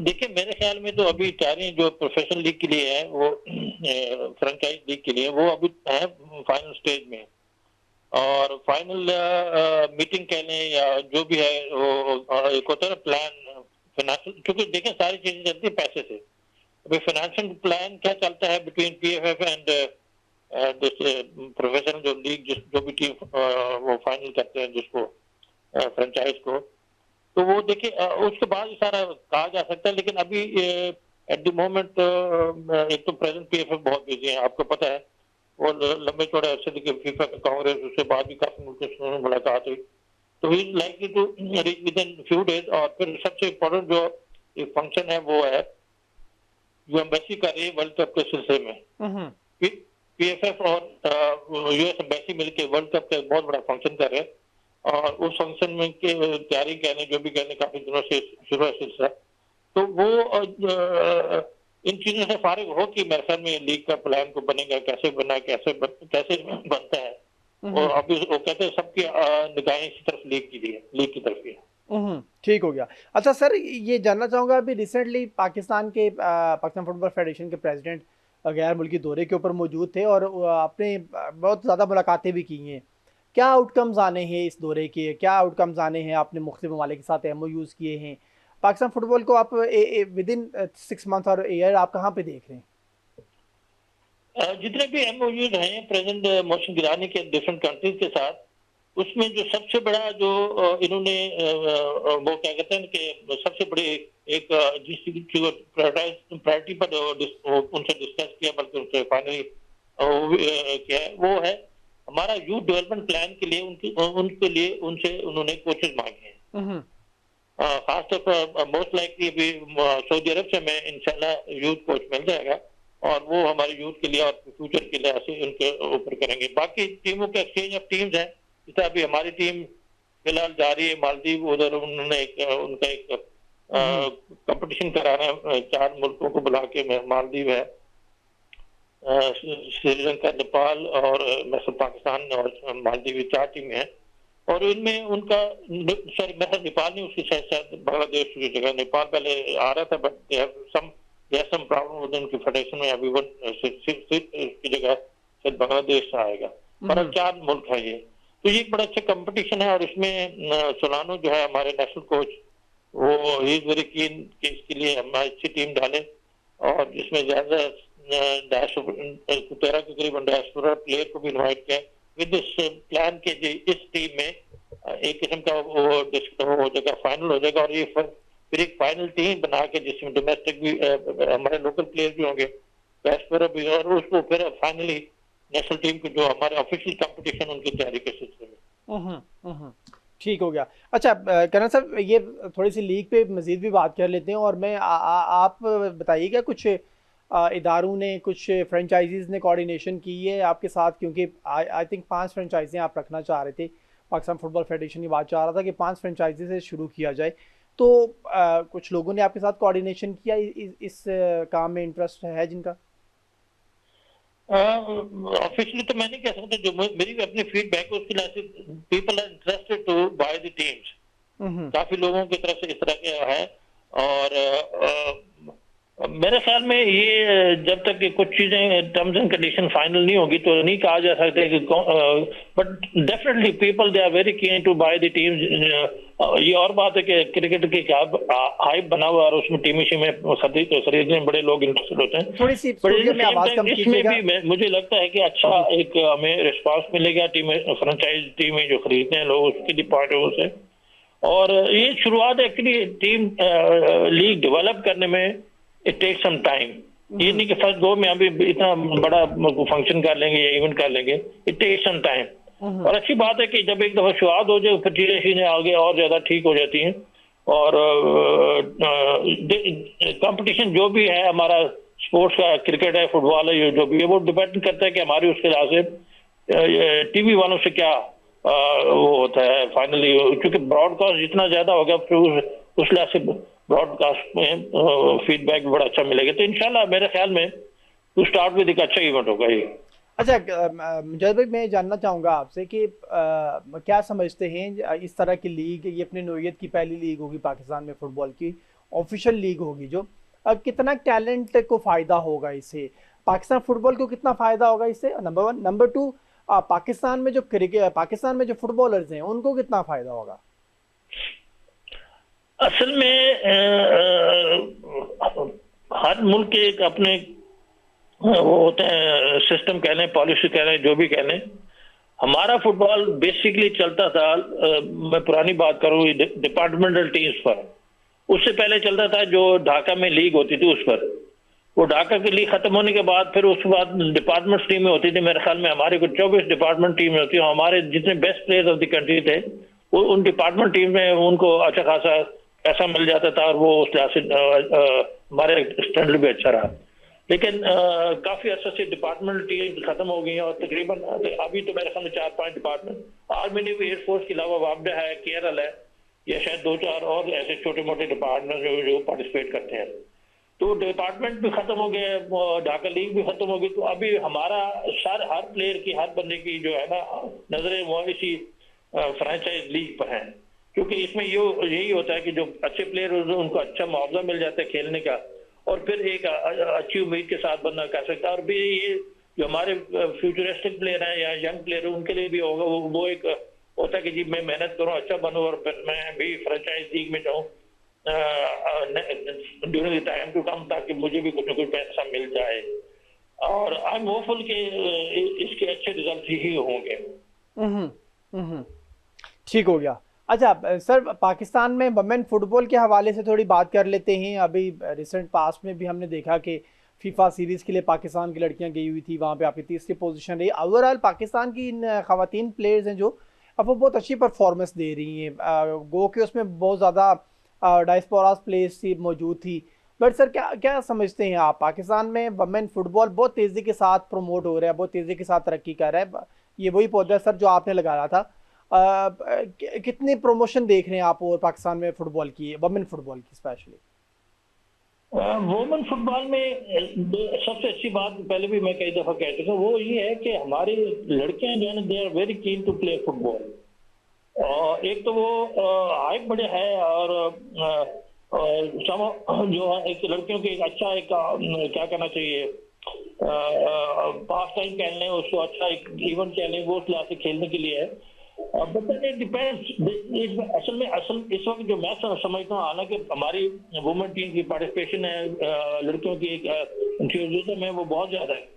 देखिए मेरे ख्याल में तो अभी तैयारियां जो प्रोफेशनल लीग के लिए है, वो फ्रेंचाइज लीग के लिए, वो अभी है फाइनल स्टेज में। और फाइनल मीटिंग कह लें या जो भी है, वो एक होता है प्लान फाइनेंशियल, क्योंकि देखें सारी चीजें चलती है पैसे से। अभी फाइनेंशियल प्लान क्या चलता है बिटवीन PFF एंड प्रोफेशनल जो लीग, जो भी टीम वो फाइनल करते हैं जिसको फ्रेंचाइज को, तो वो देखिए उसके बाद ही सारा कहा जा सकता है। लेकिन अभी एट द मोमेंट एक तो प्रेजेंट PFF बहुत बिजी है, आपको पता है, वो लंबे चौड़े अरसे देखिए फीफा का कांग्रेस, उसके बाद भी काफी मुल्कों से मुलाकात हुई, तो he is likely to reach within few days. और फिर सबसे इम्पोर्टेंट जो एक फंक्शन है वो है जो एम्बेसी कर रही है वर्ल्ड कप के सिलसिले में। PFF और US एम्बेसी मिलकर वर्ल्ड कप का एक बहुत बड़ा फंक्शन कर रहे हैं, और उस फंक्शन में के तैयारी कहने जो भी कहने काफी दिनों से शुरू है सिलसिला। तो वो इन चीजों से फारिग हो कि मेरे ख्याल में लीग का प्लान को बनेगा, कैसे बना, कैसे बनता है। और अभी वो कहते हैं सबकी निगाहें इसी तरफ लीग की तरफ ही है। ठीक हो गया। अच्छा सर, ये जानना चाहूँगा, अभी रिसेंटली पाकिस्तान फुटबॉल फेडरेशन के प्रेसिडेंट गैर मुल्की दौरे के ऊपर मौजूद थे और आपने बहुत ज़्यादा मुलाकातें भी की हैं। क्या आउटकम्स आने हैं इस दौरे के, क्या आउटकम्स आने हैं? आपने मुख्तलिफ ममालिक के साथ MOUs किए हैं। पाकिस्तान फुटबॉल को आप विद इन 6 मंथ और ईयर आप कहाँ पे देख रहे हैं? जितने भी MOUs हैं प्रेजेंट मोशन गिरानी के डिफरेंट कंट्रीज के साथ, उसमें जो सबसे बड़ा जो इन्होंने वो क्या कहते हैं कि सबसे बड़ी एक जिसको प्रायोरिटी पर उनसे डिस्कस किया, बल्कि उनसे फाइनली किया है, वो है हमारा यूथ डेवलपमेंट प्लान के लिए उनके लिए उनसे उन्होंने कोचेस मांगे हैं। खासतौर पर मोस्ट लाइकली अभी सऊदी अरब से हमें इंशाल्लाह यूथ कोच मिल जाएगा और वो हमारे यूथ के लिए और फ्यूचर के लिए ऐसे उनके ऊपर करेंगे। बाकी टीमों के एक्सचेंज ऑफ टीम्स है, जैसे अभी हमारी टीम फिलहाल जा रही है मालदीव, उधर उन्होंने उनका एक कंपटीशन कराना है 4 मुल्कों को बुला के। मालदीव है, श्रीलंका, नेपाल और पाकिस्तान और मालदीव, 4 टीमें हैं। और इनमें उनका सॉरी मैं नेपाल नहीं, उसकी शायद बांग्लादेश की जगह नेपाल पहले आ रहा था, बट सम प्रॉब्लम उनकी फेडरेशन में अभी की जगह शायद बांग्लादेश से आएगा। पर 4 मुल्क है ये, तो ये एक बड़ा अच्छा कंपटीशन है। और इसमें सोलानो जो है हमारे नेशनल कोच, वो ही इज वेरी कीन कि इसके लिए हम अच्छी टीम डालें और जिसमें ज्यादा 13 के करीब डायस्पोरा प्लेयर को भी इन्वाइट किया विद दिस प्लान के इस टीम में एक किस्म का वो हो जाएगा, फाइनल हो जाएगा। और ये फिर एक फाइनल टीम बना के जिसमें डोमेस्टिक भी हमारे लोकल प्लेयर भी होंगे, डायस्पोरा भी, और उसको फिर फाइनली नेशनल टीम को जो हमारे ऑफिशियल कंपटीशन उनकी तैयारी के सिलसिले में। ठीक हो गया। अच्छा करण साहब, ये थोड़ी सी लीग पे मजीद भी बात कर लेते हैं और मैं आप बताइएगा कुछ इदारों ने, कुछ फ्रेंचाइजीज ने कोऑर्डिनेशन की है आपके साथ, क्योंकि आई थिंक 5 फ्रेंचाइजें आप रखना चाह रहे थे। पाकिस्तान फुटबॉल फेडरेशन की बात चाह रहा था कि 5 फ्रेंचाइजी से शुरू किया जाए, तो कुछ लोगों ने आपके साथ कोऑर्डिनेशन किया, इस काम में इंटरेस्ट है जिनका? ऑफिशियली तो मैं नहीं कह सकता, जो मेरी अपनी फीडबैक है उसके लिए people are interested to buy the teams. काफी लोगों की तरफ से इस तरह के है। और मेरे ख्याल में ये जब तक कि कुछ चीजें टर्म्स एंड कंडीशन फाइनल नहीं होगी तो नहीं कहा जा सकता कि, but definitely people they are very keen to buy the teams. ये और बात है कि क्रिकेट की क्या हाइप बना हुआ और उसमें टीमें खरीदने में बड़े लोग इंटरेस्टेड होते हैं। थोड़ी सी इसमें भी मुझे लगता है कि अच्छा एक हमें रिस्पांस मिलेगा टीमें, फ्रेंचाइज टीमें जो खरीदते हैं लोग, उसके पॉइंट ऑफ व्यू से। और ये शुरुआत एक्चुअली टीम लीग डेवलप करने में इट टेक सम टाइम। ये नहीं कि फर्स्ट गो में अभी इतना बड़ा फंक्शन कर लेंगे या इवेंट कर लेंगे, इट टेक सम टाइम। और अच्छी बात है कि जब एक दफा शुरुआत हो जाए फिर चीजें आगे और ज्यादा ठीक हो जाती हैं। और कंपटीशन जो भी है हमारा स्पोर्ट्स का, क्रिकेट है, फुटबॉल है, जो भी है, वो डिपेंड करता है कि हमारी उसके लिहाज से टीवी वालों से क्या वो होता है फाइनली, क्योंकि ब्रॉडकास्ट जितना ज्यादा होगा फिर उस लिहाज से ब्रॉडकास्ट में फीडबैक बड़ा अच्छा मिलेगा। तो इंशाल्लाह मेरे ख्याल में टू स्टार्ट विद एक अच्छा इवेंट होगा ये। अच्छा मुजाहिद भाई, मैं जानना चाहूँगा आपसे कि क्या समझते हैं इस तरह की लीग, ये अपनी नौइयत की पहली लीग होगी पाकिस्तान में फुटबॉल की, ऑफिशियल लीग होगी जो, अब कितना टैलेंट को फ़ायदा होगा इससे, पाकिस्तान फुटबॉल को कितना फ़ायदा होगा इससे, नंबर 1। नंबर 2, पाकिस्तान में जो फुटबॉलर्स हैं उनको कितना फ़ायदा होगा? असल में हर मुल्क के एक अपने वो होते हैं, सिस्टम कह लें, पॉलिसी कह लें, जो भी कह लें। हमारा फुटबॉल बेसिकली चलता था, मैं पुरानी बात करूँ, डिपार्टमेंटल टीम्स पर। उससे पहले चलता था जो ढाका में लीग होती थी उस पर। वो ढाका की लीग खत्म होने के बाद फिर उसके बाद डिपार्टमेंट टीमें होती थी। मेरे ख्याल में हमारे कुछ 24 डिपार्टमेंट टीमें होती है। हमारे जितने best players of the country थे वो उन डिपार्टमेंट टीम में उनको अच्छा खासा पैसा मिल जाता था और वो उस लिहाज से हमारे स्टैंडर्ड भी अच्छा रहा। लेकिन काफी अर्से से डिपार्टमेंट टीम खत्म हो गई है और तकरीबन अभी तो मेरे ख्याल में 4-5 डिपार्टमेंट, आर्मी ने भी, एयरफोर्स के अलावा वापडा है, केरल है, या शायद 2-4 और ऐसे छोटे मोटे डिपार्टमेंट जो पार्टिसिपेट करते हैं। तो डिपार्टमेंट भी खत्म हो गया, ढाका लीग भी खत्म हो गई। तो अभी हमारा हर प्लेयर की, हर बंदे की जो है ना नजरें वो इसी फ्रेंचाइज लीग पर हैं, क्योंकि इसमें यही होता है कि जो अच्छे प्लेयर उनको अच्छा मुआवजा मिल जाता है खेलने का, और फिर एक अच्छी उम्मीद के साथ बंदा कर सकता है। और भी ये जो हमारे फ्यूचरिस्टिक प्लेयर हैं या यंग प्लेयर हैं उनके लिए भी होगा, वो एक होता है कि जी मैं मेहनत करूं, अच्छा बनूं और फिर मैं भी फ्रेंचाइज लीग में जाऊं during the time to come, ताकि मुझे भी कुछ ना कुछ पैसा मिल जाए। और आई एम होपफुल कि इसके अच्छे रिजल्ट ही होंगे। हम्म हम्म, ठीक हो गया। अच्छा सर, पाकिस्तान में वमेन फुटबॉल के हवाले से थोड़ी बात कर लेते हैं। अभी रिसेंट पास्ट में भी हमने देखा कि फीफा सीरीज़ के लिए पाकिस्तान की लड़कियां गई हुई थी, वहाँ पे आपकी तीसरी पोजीशन रही। ओवरऑल पाकिस्तान की इन खवातीन प्लेयर्स हैं जो अब वो बहुत अच्छी परफॉर्मेंस दे रही हैं। गो के उसमें बहुत ज़्यादा डायस्पोरास प्लेयर्स थी मौजूद थी। बट सर क्या क्या समझते हैं आप, पाकिस्तान में वमेन फुटबॉल बहुत तेज़ी के साथ प्रमोट हो रहा है, बहुत तेज़ी के साथ तरक्की कर रहा है। ये वही पौधा सर जो आपने लगाया था। कितनी प्रमोशन देख रहे हैं आप और पाकिस्तान में फुटबॉल की, वमेन फुटबॉल की स्पेशली? वुमेन फुटबॉल में सबसे अच्छी बात पहले भी मैं कई दफा कह चुका हूँ, वो ये है कि हमारी लड़कियां जो है ना they are very keen to play football. और एक तो वो हाइट बड़े है, और जो है एक लड़कियों की एक अच्छा एक क्या कहना चाहिए पास टाइम कह लें उसको, अच्छा एक इवेंट कह लें, वो क्लास से खेलने के लिए है। But it depends. असल इस वक्त जो मैं समझता हूँ, हालांकि हमारी वुमेन टीम की पार्टिसिपेशन है, लड़कियों की एक एंथुसियाज्म है, वो बहुत ज्यादा है।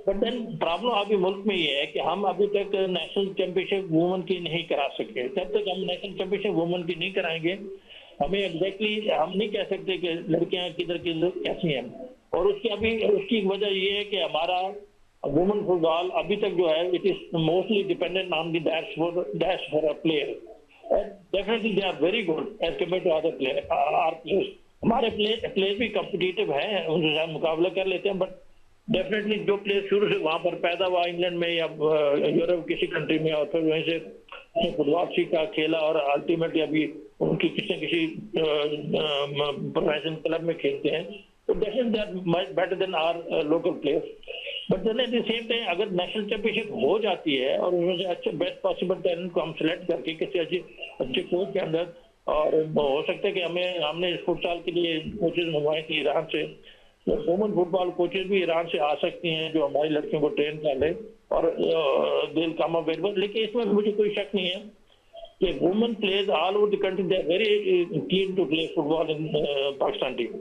बट देन प्रॉब्लम अभी मुल्क में ये है कि हम अभी तक नेशनल चैंपियनशिप वुमेन की नहीं करा सके। जब तक हम नेशनल चैंपियनशिप वुमेन की नहीं कराएंगे, हमें एग्जैक्टली हम नहीं कह सकते कि लड़कियां किधर किधर कैसी हैं। और उसकी वजह ये है कि हमारा वुमेन फुटबॉल अभी तक जो है it is mostly dependent on the dash for a player. Definitely they are very good as compare to other player or players. हमारे प्लेयर भी कॉम्पिटिटिव हैं, उनके साथ मुकाबला कर लेते हैं। बट डेफिनेटली जो प्लेयर शुरू से वहां पर पैदा हुआ इंग्लैंड में या यूरोप किसी कंट्री में, और फिर वहीं से फुटबॉल सीखा, खेला, और अल्टीमेटली अभी उनकी किसी न किसी प्रोफेशनल क्लब में खेलते हैं, तो definitely they are much better than our local players. But then at the same time अगर नेशनल चैंपियनशिप हो जाती है और उसमें से अच्छे बेस्ट पॉसिबल टैलेंट को हम सिलेक्ट करके किसी अच्छे कोच के अंदर, और हो सकता है कि हमने फुटसाल के लिए कोचेज मंगवाए थे ईरान से, तो वुमेन फुटबॉल कोचेज भी ईरान से आ सकती हैं जो हमारी लड़कियों को ट्रेन कर ले, और दिल कम अवेलेबल। लेकिन इसमें मुझे कोई शक नहीं है कि women players all over the country they are very keen to play football in Pakistan team.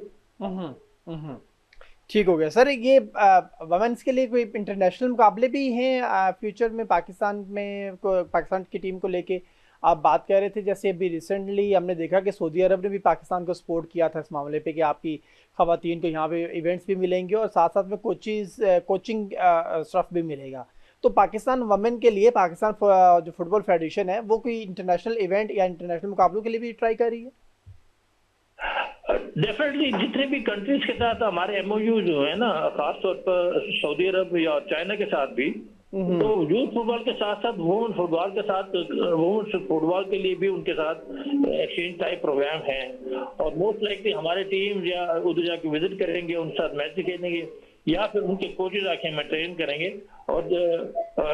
ठीक हो गया सर। ये वमेंस के लिए कोई इंटरनेशनल मुकाबले भी हैं फ्यूचर में पाकिस्तान में, पाकिस्तान की टीम को लेके आप बात कर रहे थे? जैसे अभी रिसेंटली हमने देखा कि सऊदी अरब ने भी पाकिस्तान को सपोर्ट किया था इस मामले पे कि आपकी खवातीन को यहाँ पे इवेंट्स भी मिलेंगे और साथ साथ में कोचिंग स्टफ भी मिलेगा। तो पाकिस्तान वमेन के लिए, पाकिस्तान जो फुटबॉल फेडरेशन है वो कोई इंटरनेशनल इवेंट या इंटरनेशनल मुकाबलों के लिए भी ट्राई कर रही है? डेफिनेटली जितने भी कंट्रीज के साथ हमारे एमओयू जो है ना, खासतौर पर सऊदी अरब या चाइना के साथ भी, तो यूथ फुटबॉल के साथ साथ वुमेन फुटबॉल के साथ, वुमेन फुटबॉल के लिए भी उनके साथ एक्सचेंज टाइप प्रोग्राम है। और मोस्ट लाइकली हमारे टीम या उधर जाके विजिट करेंगे, उनके साथ मैच खेलेंगे, या फिर उनके कोचेज आके हमें ट्रेन करेंगे। और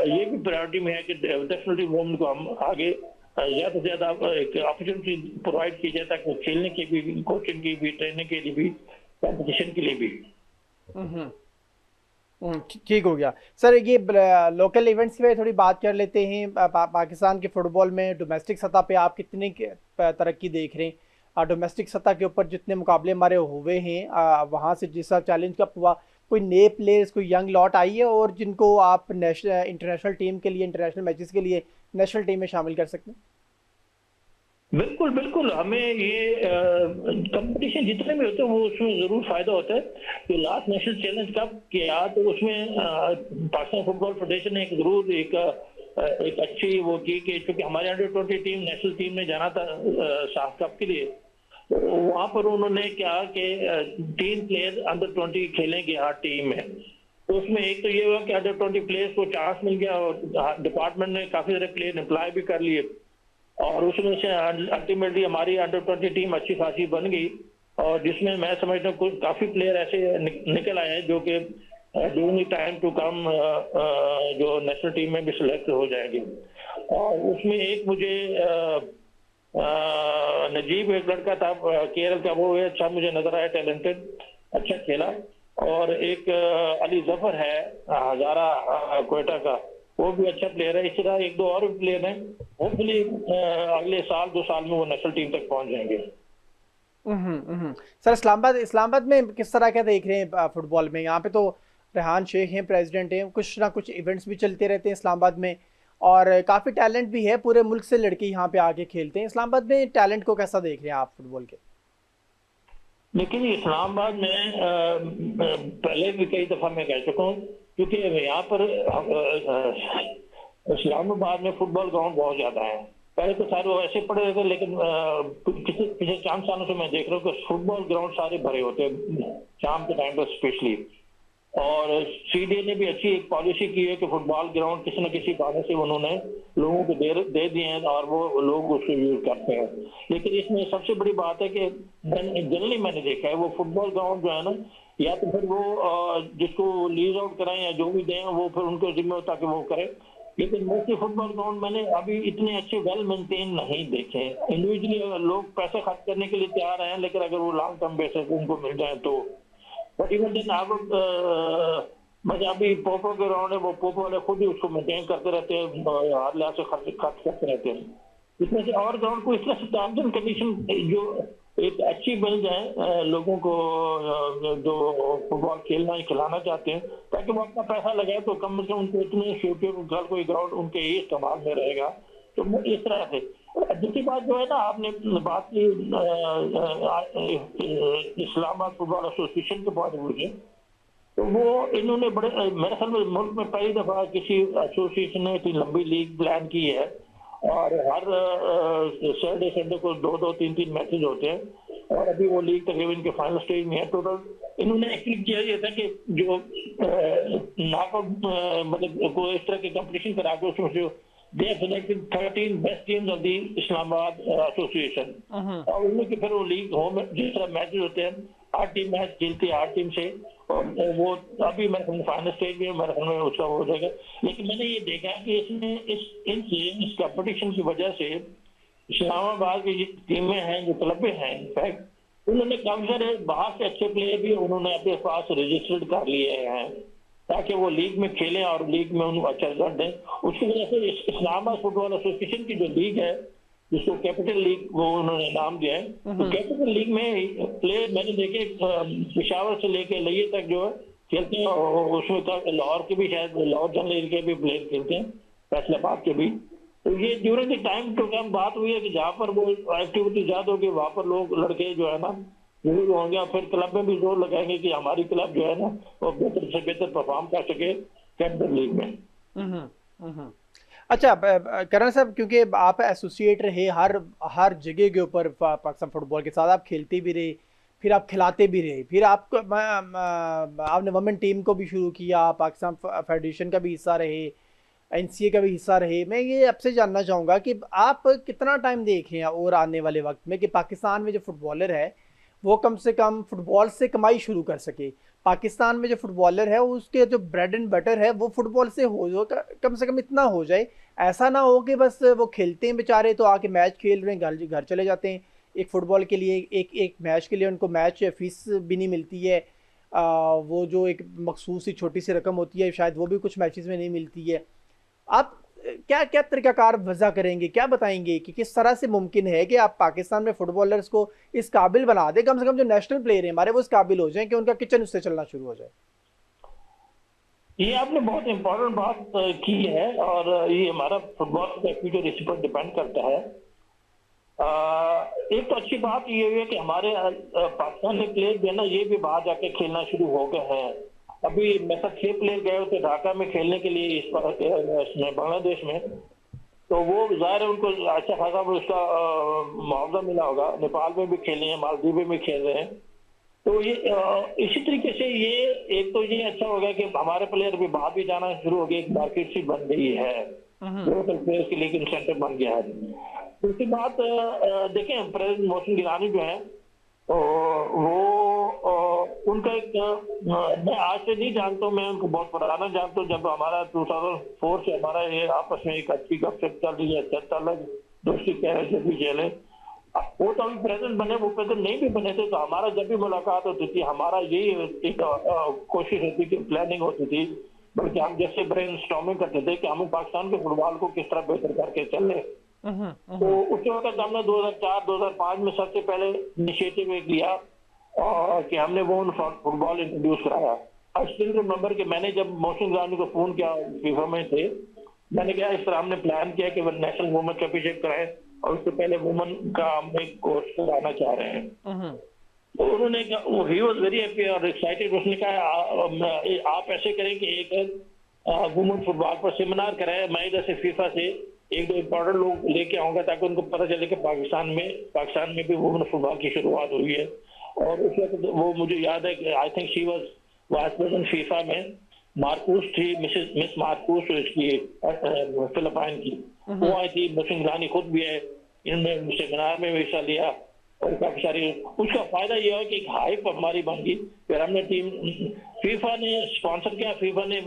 ये भी प्रायोरिटी में है कि डेफिनेटली वुमेन को हम आगे ज्यादा से ज्यादा एक अपॉर्चुनिटी प्रोवाइड की जाए, ताकि खेलने की भी, कोचिंग की भी, ट्रेनिंग के लिए भी, कंपटीशन के लिए भी। ठीक हो गया सर। ये लोकल इवेंट्स की थोड़ी बात कर लेते हैं। पाकिस्तान के फुटबॉल में डोमेस्टिक सतह पे आप कितनी तरक्की देख रहे हैं? डोमेस्टिक सतह के ऊपर जितने मुकाबले हमारे हुए हैं, वहाँ से जिस चैलेंज का हुआ, कोई नए प्लेयर्स, कोई यंग लॉट आई है और जिनको आप इंटरनेशनल टीम के लिए, इंटरनेशनल मैचेस के लिए नेशनल टीम में शामिल कर सकते हैं? बिल्कुल बिल्कुल, हमें ये कंपटीशन जितने भी होते हैं वो उसमें जरूर फायदा होता है। तो लास्ट नेशनल चैलेंज कप किया तो उसमें पाकिस्तान फुटबॉल फेडरेशन ने जरूर एक अच्छी वो की कि क्योंकि हमारे अंडर 20 टीम नेशनल टीम में जाना था साफ कप के लिए, तो वहां पर उन्होंने क्या कि 3 प्लेयर अंडर 20 खेलेंगे हर टीम में। तो उसमें एक तो ये हुआ कि अंडर 20 प्लेयर्स को चांस मिल गया, और डिपार्टमेंट ने काफी सारे प्लेयर अप्लाई भी कर लिए, और उसमें से अल्टीमेटली हमारी अंडर 20 टीम अच्छी खासी बन गई। और जिसमें मैं समझता हूँ काफी प्लेयर ऐसे निकल आए हैं जो कि ड्यूरिंग टाइम टू कम जो नेशनल टीम में भी सिलेक्ट हो जाएंगे। और उसमें एक मुझे नजीब एक लड़का था केरल का, वो अच्छा मुझे नजर आया, टैलेंटेड, अच्छा खेला। और एक अली जफर है हजारा क्वेटा का, वो भी अच्छा प्लेयर है। इस तरह एक दो और भी प्लेयर हैं, होपफुली अगले साल 2 साल में वो नेशनल टीम तक पहुंच जाएंगे। सर इस्लामाबाद इस्लामाबाद में किस तरह का देख रहे हैं फुटबॉल में? यहाँ पे तो रेहान शेख हैं, प्रेसिडेंट हैं, कुछ ना कुछ इवेंट्स भी चलते रहते हैं इस्लामाबाद में, और काफ़ी टैलेंट भी है, पूरे मुल्क से लड़के यहाँ पे आके खेलते हैं। इस्लामाबाद में टैलेंट को कैसा देख रहे हैं आप फुटबॉल के? लेकिन इस्लामाबाद में पहले भी कई दफा मैं कह चुका हूँ, क्योंकि यहाँ पर इस्लामाबाद में फुटबॉल ग्राउंड बहुत ज्यादा है। पहले तो सारे वैसे पड़े रहते, लेकिन पिछले 4 सालों से मैं देख रहा हूँ कि फुटबॉल ग्राउंड सारे भरे होते हैं शाम के टाइम पर स्पेशली। और सीडीए ने भी अच्छी एक पॉलिसी की है कि फुटबॉल ग्राउंड किसी न किसी बहाने से उन्होंने लोगों को दे दिए हैं और वो लोग उसको यूज करते हैं। लेकिन इसमें सबसे बड़ी बात है कि जनरली मैंने देखा है वो फुटबॉल ग्राउंड जो है ना, या तो फिर वो जिसको लीज आउट कराएं या जो भी दें वो फिर उनको जिम्मे होता कि वो करें। लेकिन मोस्टली फुटबॉल ग्राउंड मैंने अभी इतने अच्छे वेल मेंटेन नहीं देखे। इंडिविजुअली लोग पैसे खर्च करने के लिए तैयार हैं, लेकिन अगर वो लॉन्ग टर्म बेसिस उनको मिल जाए तो। बट इवन दिन आप अभी पोपो के ग्राउंड है, वो पोपो वाले खुद ही उसको मेंटेन करते रहते हैं, हर लिहाज से खर्च करते रहते हैं। इसमें से और ग्राउंड को इस तरह से टर्म्स एंड कंडीशन जो एक अच्छी मिल जाए लोगों को जो फुटबॉल खेलना ही खिलाना चाहते हैं, ताकि वो अपना पैसा लगाए तो कम से कम उनको इतने फ्यूचर कोई ग्राउंड उनके ही इस्तेमाल में रहेगा। तो इस तरह से दूसरी बात जो है ना, आपने बात की इस्लामाबाद फुटबॉल एसोसिएशन के बारे में, तो वो इन्होंने बड़े मेरे ख्याल में मुल्क में पहली दफा किसी एसोसिएशन ने इतनी लंबी लीग प्लान की है। और हर सैटरडे संडे को 2-2, 3-3 मैचेज होते हैं। और अभी वो लीग तकरीबन के फाइनल स्टेज में है। टोटल इन्होंने एक्चुअली किया ये था कि जो नॉकआउट मतलब कोई इस तरह के कंपटीशन करा के उसमें जो they have selected 13 best teams of the Islamabad Association। और उनमें की फिर वो लीग होम जिस तरह मैचेस होते हैं 8 टीम मैच खेलती है 8 टीम से, और वो अभी मेरे फाइनल स्टेज में मेरे ख्याल में उसका हो जाएगा। लेकिन मैंने ये देखा कि इसमें इस कंपटीशन की वजह से इस्लामाबाद की टीमें हैं, जो क्लबें हैं, इनफैक्ट उन्होंने काफी सारे बाहर से अच्छे प्लेयर भी उन्होंने अपने पास रजिस्टर्ड कर लिए हैं ताकि वो लीग में खेलें और लीग में उनको अच्छा रिजल्ट दें। उसकी वजह से इस्लामाबाद फुटबॉल एसोसिएशन की जो लीग है, जिसको कैपिटल लीग वो उन्होंने नाम दिया है, तो कैपिटल लीग में प्लेयर मैंने देखे पेशावर से लेके लइये तक जो है खेलते हैं। और उसमें लाहौर के भी, शायद लाहौर जनरल के भी प्लेयर खेलते हैं, फैसलाबाद के भी। तो ये during the time to time बात हुई है कि जहाँ पर वो एक्टिविटी ज्यादा होगी वहाँ पर लोग लड़के जो है ना जरूर होंगे। फिर क्लब में भी जोर लगाएंगे कि हमारी क्लब जो है ना वो बेहतर से बेहतर परफॉर्म कर सके कैपिटल लीग में। अच्छा करण साहब, क्योंकि आप एसोसिएट रहे हर जगह के ऊपर पाकिस्तान फुटबॉल के साथ, आप खेलते भी रहे, फिर आप खिलाते भी रहे, फिर आपने वुमेन टीम को भी शुरू किया, पाकिस्तान फेडरेशन का भी हिस्सा रहे, एनसीए का भी हिस्सा रहे। मैं ये आपसे जानना चाहूँगा कि आप कितना टाइम देख रहे हैं और आने वाले वक्त में कि पाकिस्तान में जो फुटबॉलर है वो कम से कम फुटबॉल से कमाई शुरू कर सके, पाकिस्तान में जो फुटबॉलर है उसके जो ब्रेड एंड बटर है वो फुटबॉल से हो कम से कम इतना हो जाए। ऐसा ना हो कि बस वो खेलते हैं बेचारे तो आके मैच खेल रहे हैं घर चले जाते हैं। एक फुटबॉल के लिए एक मैच के लिए उनको मैच फीस भी नहीं मिलती है, वो जो एक मखसूस सी छोटी सी रकम होती है शायद वो भी कुछ मैचेस में नहीं मिलती है। आप क्या क्या तरीकाकार वजह करेंगे, क्या बताएंगे कि किस तरह से मुमकिन है कि आप पाकिस्तान में फुटबॉलर्स को इस काबिल बना दें, कम से कम जो नेशनल प्लेयर हैं हमारे वो इस काबिल हो जाएं कि उनका किचन उससे चलना शुरू हो जाए? ये आपने बहुत इम्पोर्टेंट बात की है और ये हमारा फुटबॉल का फ्यूचर इसी पर डिपेंड करता है। एक तो अच्छी बात ये है कि हमारे पाकिस्तान के प्लेयर जो है ना ये भी बाहर जाके खेलना शुरू हो गए हैं। अभी मेरे साथ 6 प्लेयर गए थे ढाका में खेलने के लिए इसमें बांग्लादेश में, तो वो जाहिर है उनको अच्छा खासा उसका मुआवजा मिला होगा। नेपाल में भी खेले हैं, मालदीव में भी खेल रहे हैं। तो ये इसी तरीके से ये एक तो ये अच्छा हो गया कि हमारे प्लेयर भी बाहर भी जाना शुरू हो गए, एक मार्केट सी बन गई है, लोकल प्लेयर्स के लिए इंसेंटिव बन गया है। दूसरी बात देखें, प्रेसिडेंट मोहसिन गिलानी जो है उनका एक मैं आज से नहीं जानता हूँ, मैं उनको बहुत पुराना जानता हूँ। जब हमारा 2004 से हमारा ये आपस में एक अच्छी गपशप चल रही है, अच्छा अलग दोस्ती कह रहे थे भी चले। वो तो अभी प्रेसिडेंट बने, वो प्रेसिडेंट नहीं भी बने थे, तो हमारा जब भी मुलाकात होती थी हमारा यही एक कोशिश होती थी, प्लानिंग होती थी, बल्कि हम जैसे ब्रेन स्टॉर्मिंग करते थे कि हम पाकिस्तान के फुटबॉल को किस तरह बेहतर करके चले। तो उस वक्त हमने 2004-2005 में सबसे पहले इनिशिएटिव एक लिया कि हमने वो फुटबॉल इंट्रोड्यूस कराया। आई स्टिल रिमेंबर कि मैंने जब मोहसिन गिलानी को फोन किया, फीफा में थे, मैंने कहा इस तरह हमने प्लान किया कि वो नेशनल वुमेन चैंपियनशिप कराए और उससे पहले वुमेन का हम एक कोर्स कराना चाह रहे हैं। तो उन्होंने कहा, ही वॉज वेरी हैप्पी और एक्साइटेड। उसने कहा आप ऐसे करें कि एक वुमेन फुटबॉल पर सेमिनार कराए, मैं इधर से फीफा से एक दो इम्पोर्टेंट लोग लेके आऊंगा ताकि उनको पता चले कि पाकिस्तान में भी वुमेन फुटबॉल की शुरुआत हुई है। और उस वक्त वो मुझे याद है कि I think she was vice president FIFA में, मार्कूस थी, मिस मार्कूस इसकी फिलिपाइन की, वो आई थी, मोहसिन गिलानी खुद भी है, इन्होंने सेमिनार में हिस्सा लिया और काफी सारी। उसका फायदा यह है कि एक हाइप हमारी बन गई। फिर हमने टीम, फीफा ने स्पॉन्सर किया, फीफा ने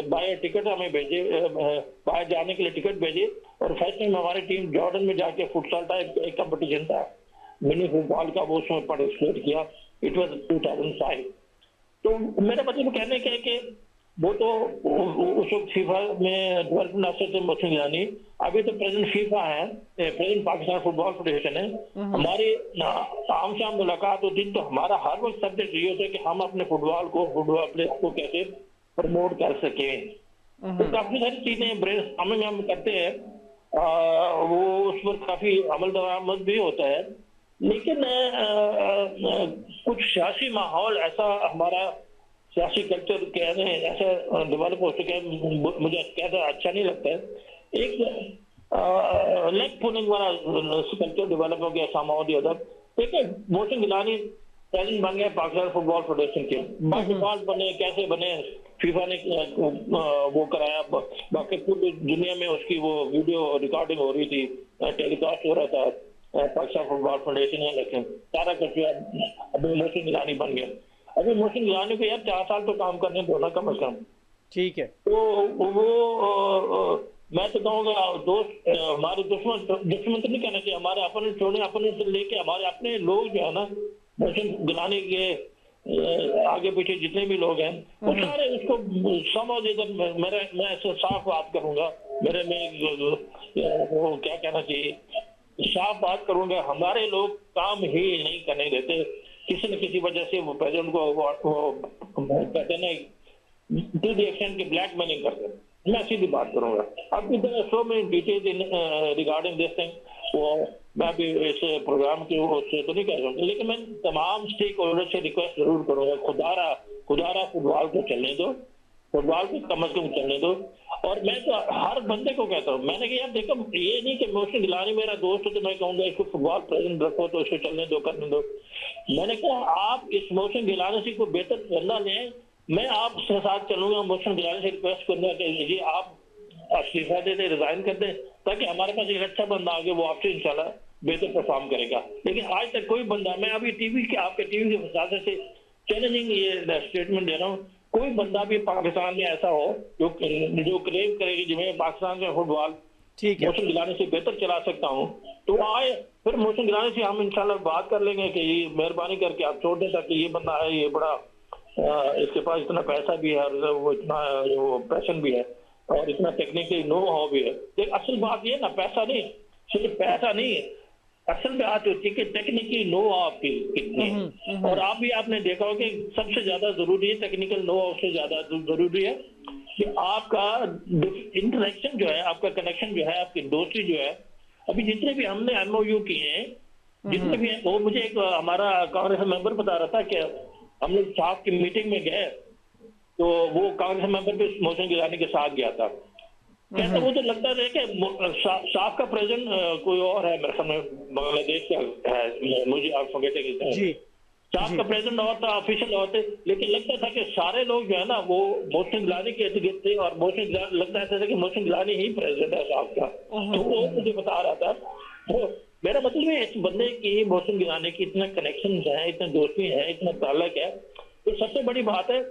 बाय टिकट हमें भेजे, बाहर जाने के लिए टिकट भेजे, और फर्स्ट टाइम हमारी टीम जॉर्डन में जाके फुटसॉल टाइप एक कंपटीशन था मिनी फुटबॉल का, वो उसमें पार्टिसिपेट किया। It was 2005। तो मेरा मतलब कहने का है कि वो तो उस वक्त फीफा में डेवलपमेंट अफसर थे मोहसिन गिलानी, अभी तो प्रेसिडेंट फीफा है, प्रेसिडेंट पाकिस्तान फुटबॉल फेडरेशन है। हमारी आम शाम मुलाकात होती तो हमारा हर वक्त सब्जेक्ट ये होता है कि हम अपने फुटबॉल प्लेयर को कैसे प्रमोट कर सके। तो काफी सारी चीजें ब्रेनस्टॉर्मिंग हम करते हैं, वो उस पर काफी अमल दरामद भी होता है। लेकिन कुछ सियासी माहौल ऐसा, हमारा सियासी कल्चर कह रहे हैं ऐसा डेवलप हो चुका है, मुझे कहता अच्छा नहीं लगता है। एक लेग पुलिंग वाला कल्चर डेवलप हो गया समाओ दी अदब। ठीक है, मोहसिन गिलानी प्रेसिडेंट बन गए पाकिस्तान फुटबॉल फेडरेशन के, बाकी बने कैसे बने, फीफा ने वो कराया, बाकी पूरी दुनिया में उसकी वो वीडियो रिकॉर्डिंग हो रही थी, टेलीकास्ट हो रहा था पाकिस्तान फुटबॉल फेडरेशन है, लेकिन सारा कुछ अभी मोहसिन गिलानी बन गया। अभी मोहसिन गिलानी को यार 4 साल तो काम करने दो ना कम से कम। ठीक है, तो वो मैं तो कहूँगा दोस्त, हमारे दुश्मन तो नहीं कहना चाहिए, हमारे अपने छोड़े, अपने से लेके हमारे अपने लोग जो है ना, मोहसिन गिलानी के आगे पीछे जितने भी लोग हैं वो सारे उसको समझ, मैं ऐसे साफ बात करूंगा, मेरे में वो क्या कहना चाहिए, साफ बात करूंगा, हमारे लोग काम ही नहीं करने देते किसी न किसी वजह से। वो प्रेसिडेंट को कहते हैं टू द एक्सटेंट की ब्लैक मेलिंग करते। मैं सीधी बात करूंगा, अब so many details in regarding this thing, वो मैं भी इस प्रोग्राम के उससे तो नहीं कह सकता, लेकिन मैं तमाम स्टेक होल्डर से रिक्वेस्ट जरूर करूंगा, खुदारा फुटबॉल को चलने दो, फुटबॉल को कम से कम चलने दो। और मैं तो हर बंदे को कहता हूँ, मैंने कहा यार देखो, ये नहीं कि मोहसिन गिलानी मेरा दोस्त है तो मैं कहूँगा इसको फुटबॉल प्रेसिडेंट रखो तो इसको चलने दो, करने दो। मैंने कहा आप इस मोहसिन गिलानी से को बेहतर करना लें, मैं आपके साथ चलूंगा। मोहसिन गिलानी से रिक्वेस्ट करूंगा कि आप इस्तीफा दे दें, रिजाइन कर दें, ताकि हमारे पास एक अच्छा बंदा आगे वो आपसे इंशाल्लाह बेहतर परफॉर्म करेगा। लेकिन आज तक कोई बंदा, मैं अभी आपके टीवी के वसाते से चैलेंजिंग ये स्टेटमेंट दे रहा हूँ, कोई बंदा भी पाकिस्तान में ऐसा हो जो क्लेम करेगी कि मैं पाकिस्तान का फुटबॉल मोहसिन गिलानी से बेहतर चला सकता हूँ, तो आए, फिर मोहसिन गिलानी से हम इंशाल्लाह बात कर लेंगे कि ये मेहरबानी करके आप छोड़ दें, ताकि ये बंदा है, ये बड़ा इसके पास इतना पैसा भी है और वो इतना वो पैशन भी है और इतना टेक्निकली नो हाउ भी है। लेकिन असल बात ये ना, पैसा नहीं, सिर्फ पैसा नहीं है, असल में बात होती है कि टेक्निकली नो आपकी कितनी। और आप भी आपने देखा हो कि सबसे ज्यादा जरूरी है, टेक्निकल नो से ज्यादा जरूरी है कि आपका इंटरेक्शन जो है, आपका कनेक्शन जो है, आपकी दोस्ती जो है। अभी जितने भी हमने MOU किए हैं, जितने भी हैं, वो मुझे एक हमारा कांग्रेस मेंबर बता रहा था कि हम लोग साफ की मीटिंग में गए तो वो कांग्रेस मेंबर भी मोहसिन गिलानी के साथ गया था। कहता वो तो लगता है कि साफ का प्रेसिडेंट कोई और है, मेरे सामने बांग्लादेश का है, मुझे आप फॉरगेट साफ का प्रेसिडेंट और था, ऑफिशियल और थे, लेकिन लगता था कि सारे लोग जो है ना वो मोहसिन गिलानी के इर्द गिर्द थे और मोहसिन लगता था कि मोहसिन गिलानी ही प्रेसिडेंट है साफ का। तो वो मुझे बता रहा था। तो मेरा मतलब है इस बंदे की, मौसम गिराने की इतना कनेक्शन है, इतना दोस्ती है, इतना ताल्लुक है, तो सबसे बड़ी बात है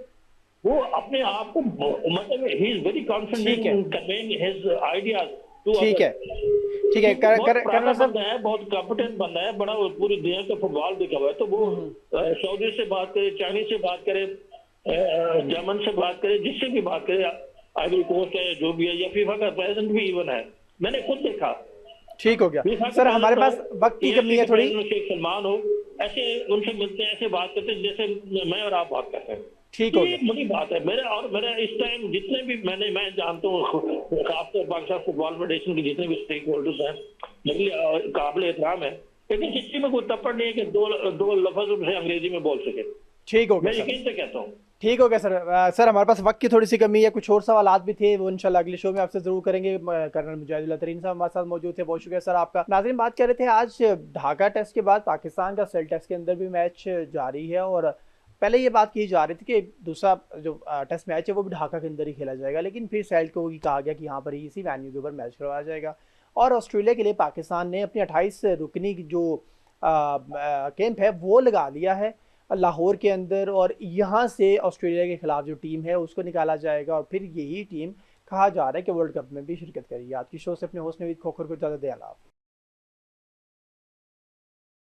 वो अपने आप को मतलब ही इज वेरी ठीक कॉन्फिडेंट है, इन कन्वेइंग हिज आइडियाज टू ठीक है, अदर्स। ठीक है, क्योंकि बहुत पुराना कर्नल साहब। बंदा है, बहुत कॉम्पिटेंट बंदा है, बड़ा पूरी दुनिया का फुटबॉल देखा हुआ है, तो वो हम्म। सऊदी से बात करे, चाइनीज से बात करे, जर्मन से बात करे, जिससे भी बात करे, आइवरी कोस्ट है जो भी है, या फीफा का प्रेसिडेंट भी इवन है, मैंने खुद देखा। ठीक हो गया फीफा का सर, हमारे प्रेसिडेंट पास हो, वक्त की कमी ईएफसी है के थोड़ी। प्रेसिडेंट शेख सलमान हो, ऐसे उनसे मिलते हैं, ऐसे बात करते हैं जैसे मैं और आप बात करते हैं। ठीक तो हो ये गया। बड़ी बात है। मेरा इस टाइम जितने भी मैं जानता हूँ, खासतौर पाकिस्तान फुटबॉल फेडरेशन के जितने भी स्टेक होल्डर्स हैं, मेरे लिए काबिल एहतराम है, लेकिन किसी में कोई तपड़ नहीं है कि दो लफ्ज से अंग्रेजी में बोल सके। ठीक हो गया मैं सर। यकीन से कहता हूँ। ठीक हो गया सर। सर हमारे पास वक्त की थोड़ी सी कमी है, कुछ और सवालात भी थे, वो इंशाल्लाह अगले शो में आपसे जरूर करेंगे। कर्नल मुजाहिदुल्लाह तरीन साहब हमारे साथ मौजूद थे, बहुत शुक्रिया सर आपका। नाज़रीन, बात कर रहे थे आज ढाका टेस्ट के बाद पाकिस्तान का सेल टेस्ट के अंदर भी मैच जारी है, और पहले ये बात की जा रही थी कि दूसरा जो टेस्ट मैच है वो भी ढाका के अंदर ही खेला जाएगा, लेकिन फिर सेल को भी कहा गया कि यहाँ पर ही इसी वेन्यू के ऊपर मैच करवाया जाएगा। और ऑस्ट्रेलिया के लिए पाकिस्तान ने अपनी 28 रुकनी जो कैंप है वो लगा लिया है लाहौर के अंदर, और यहाँ से ऑस्ट्रेलिया के खिलाफ जो टीम है उसको निकाला जाएगा, और फिर यही टीम कहा जा रहा है कि वर्ल्ड कप में भी शिरकत करेगी। आज की शो से अपने होस्ट नवीद खोखर को ज़्यादा दे।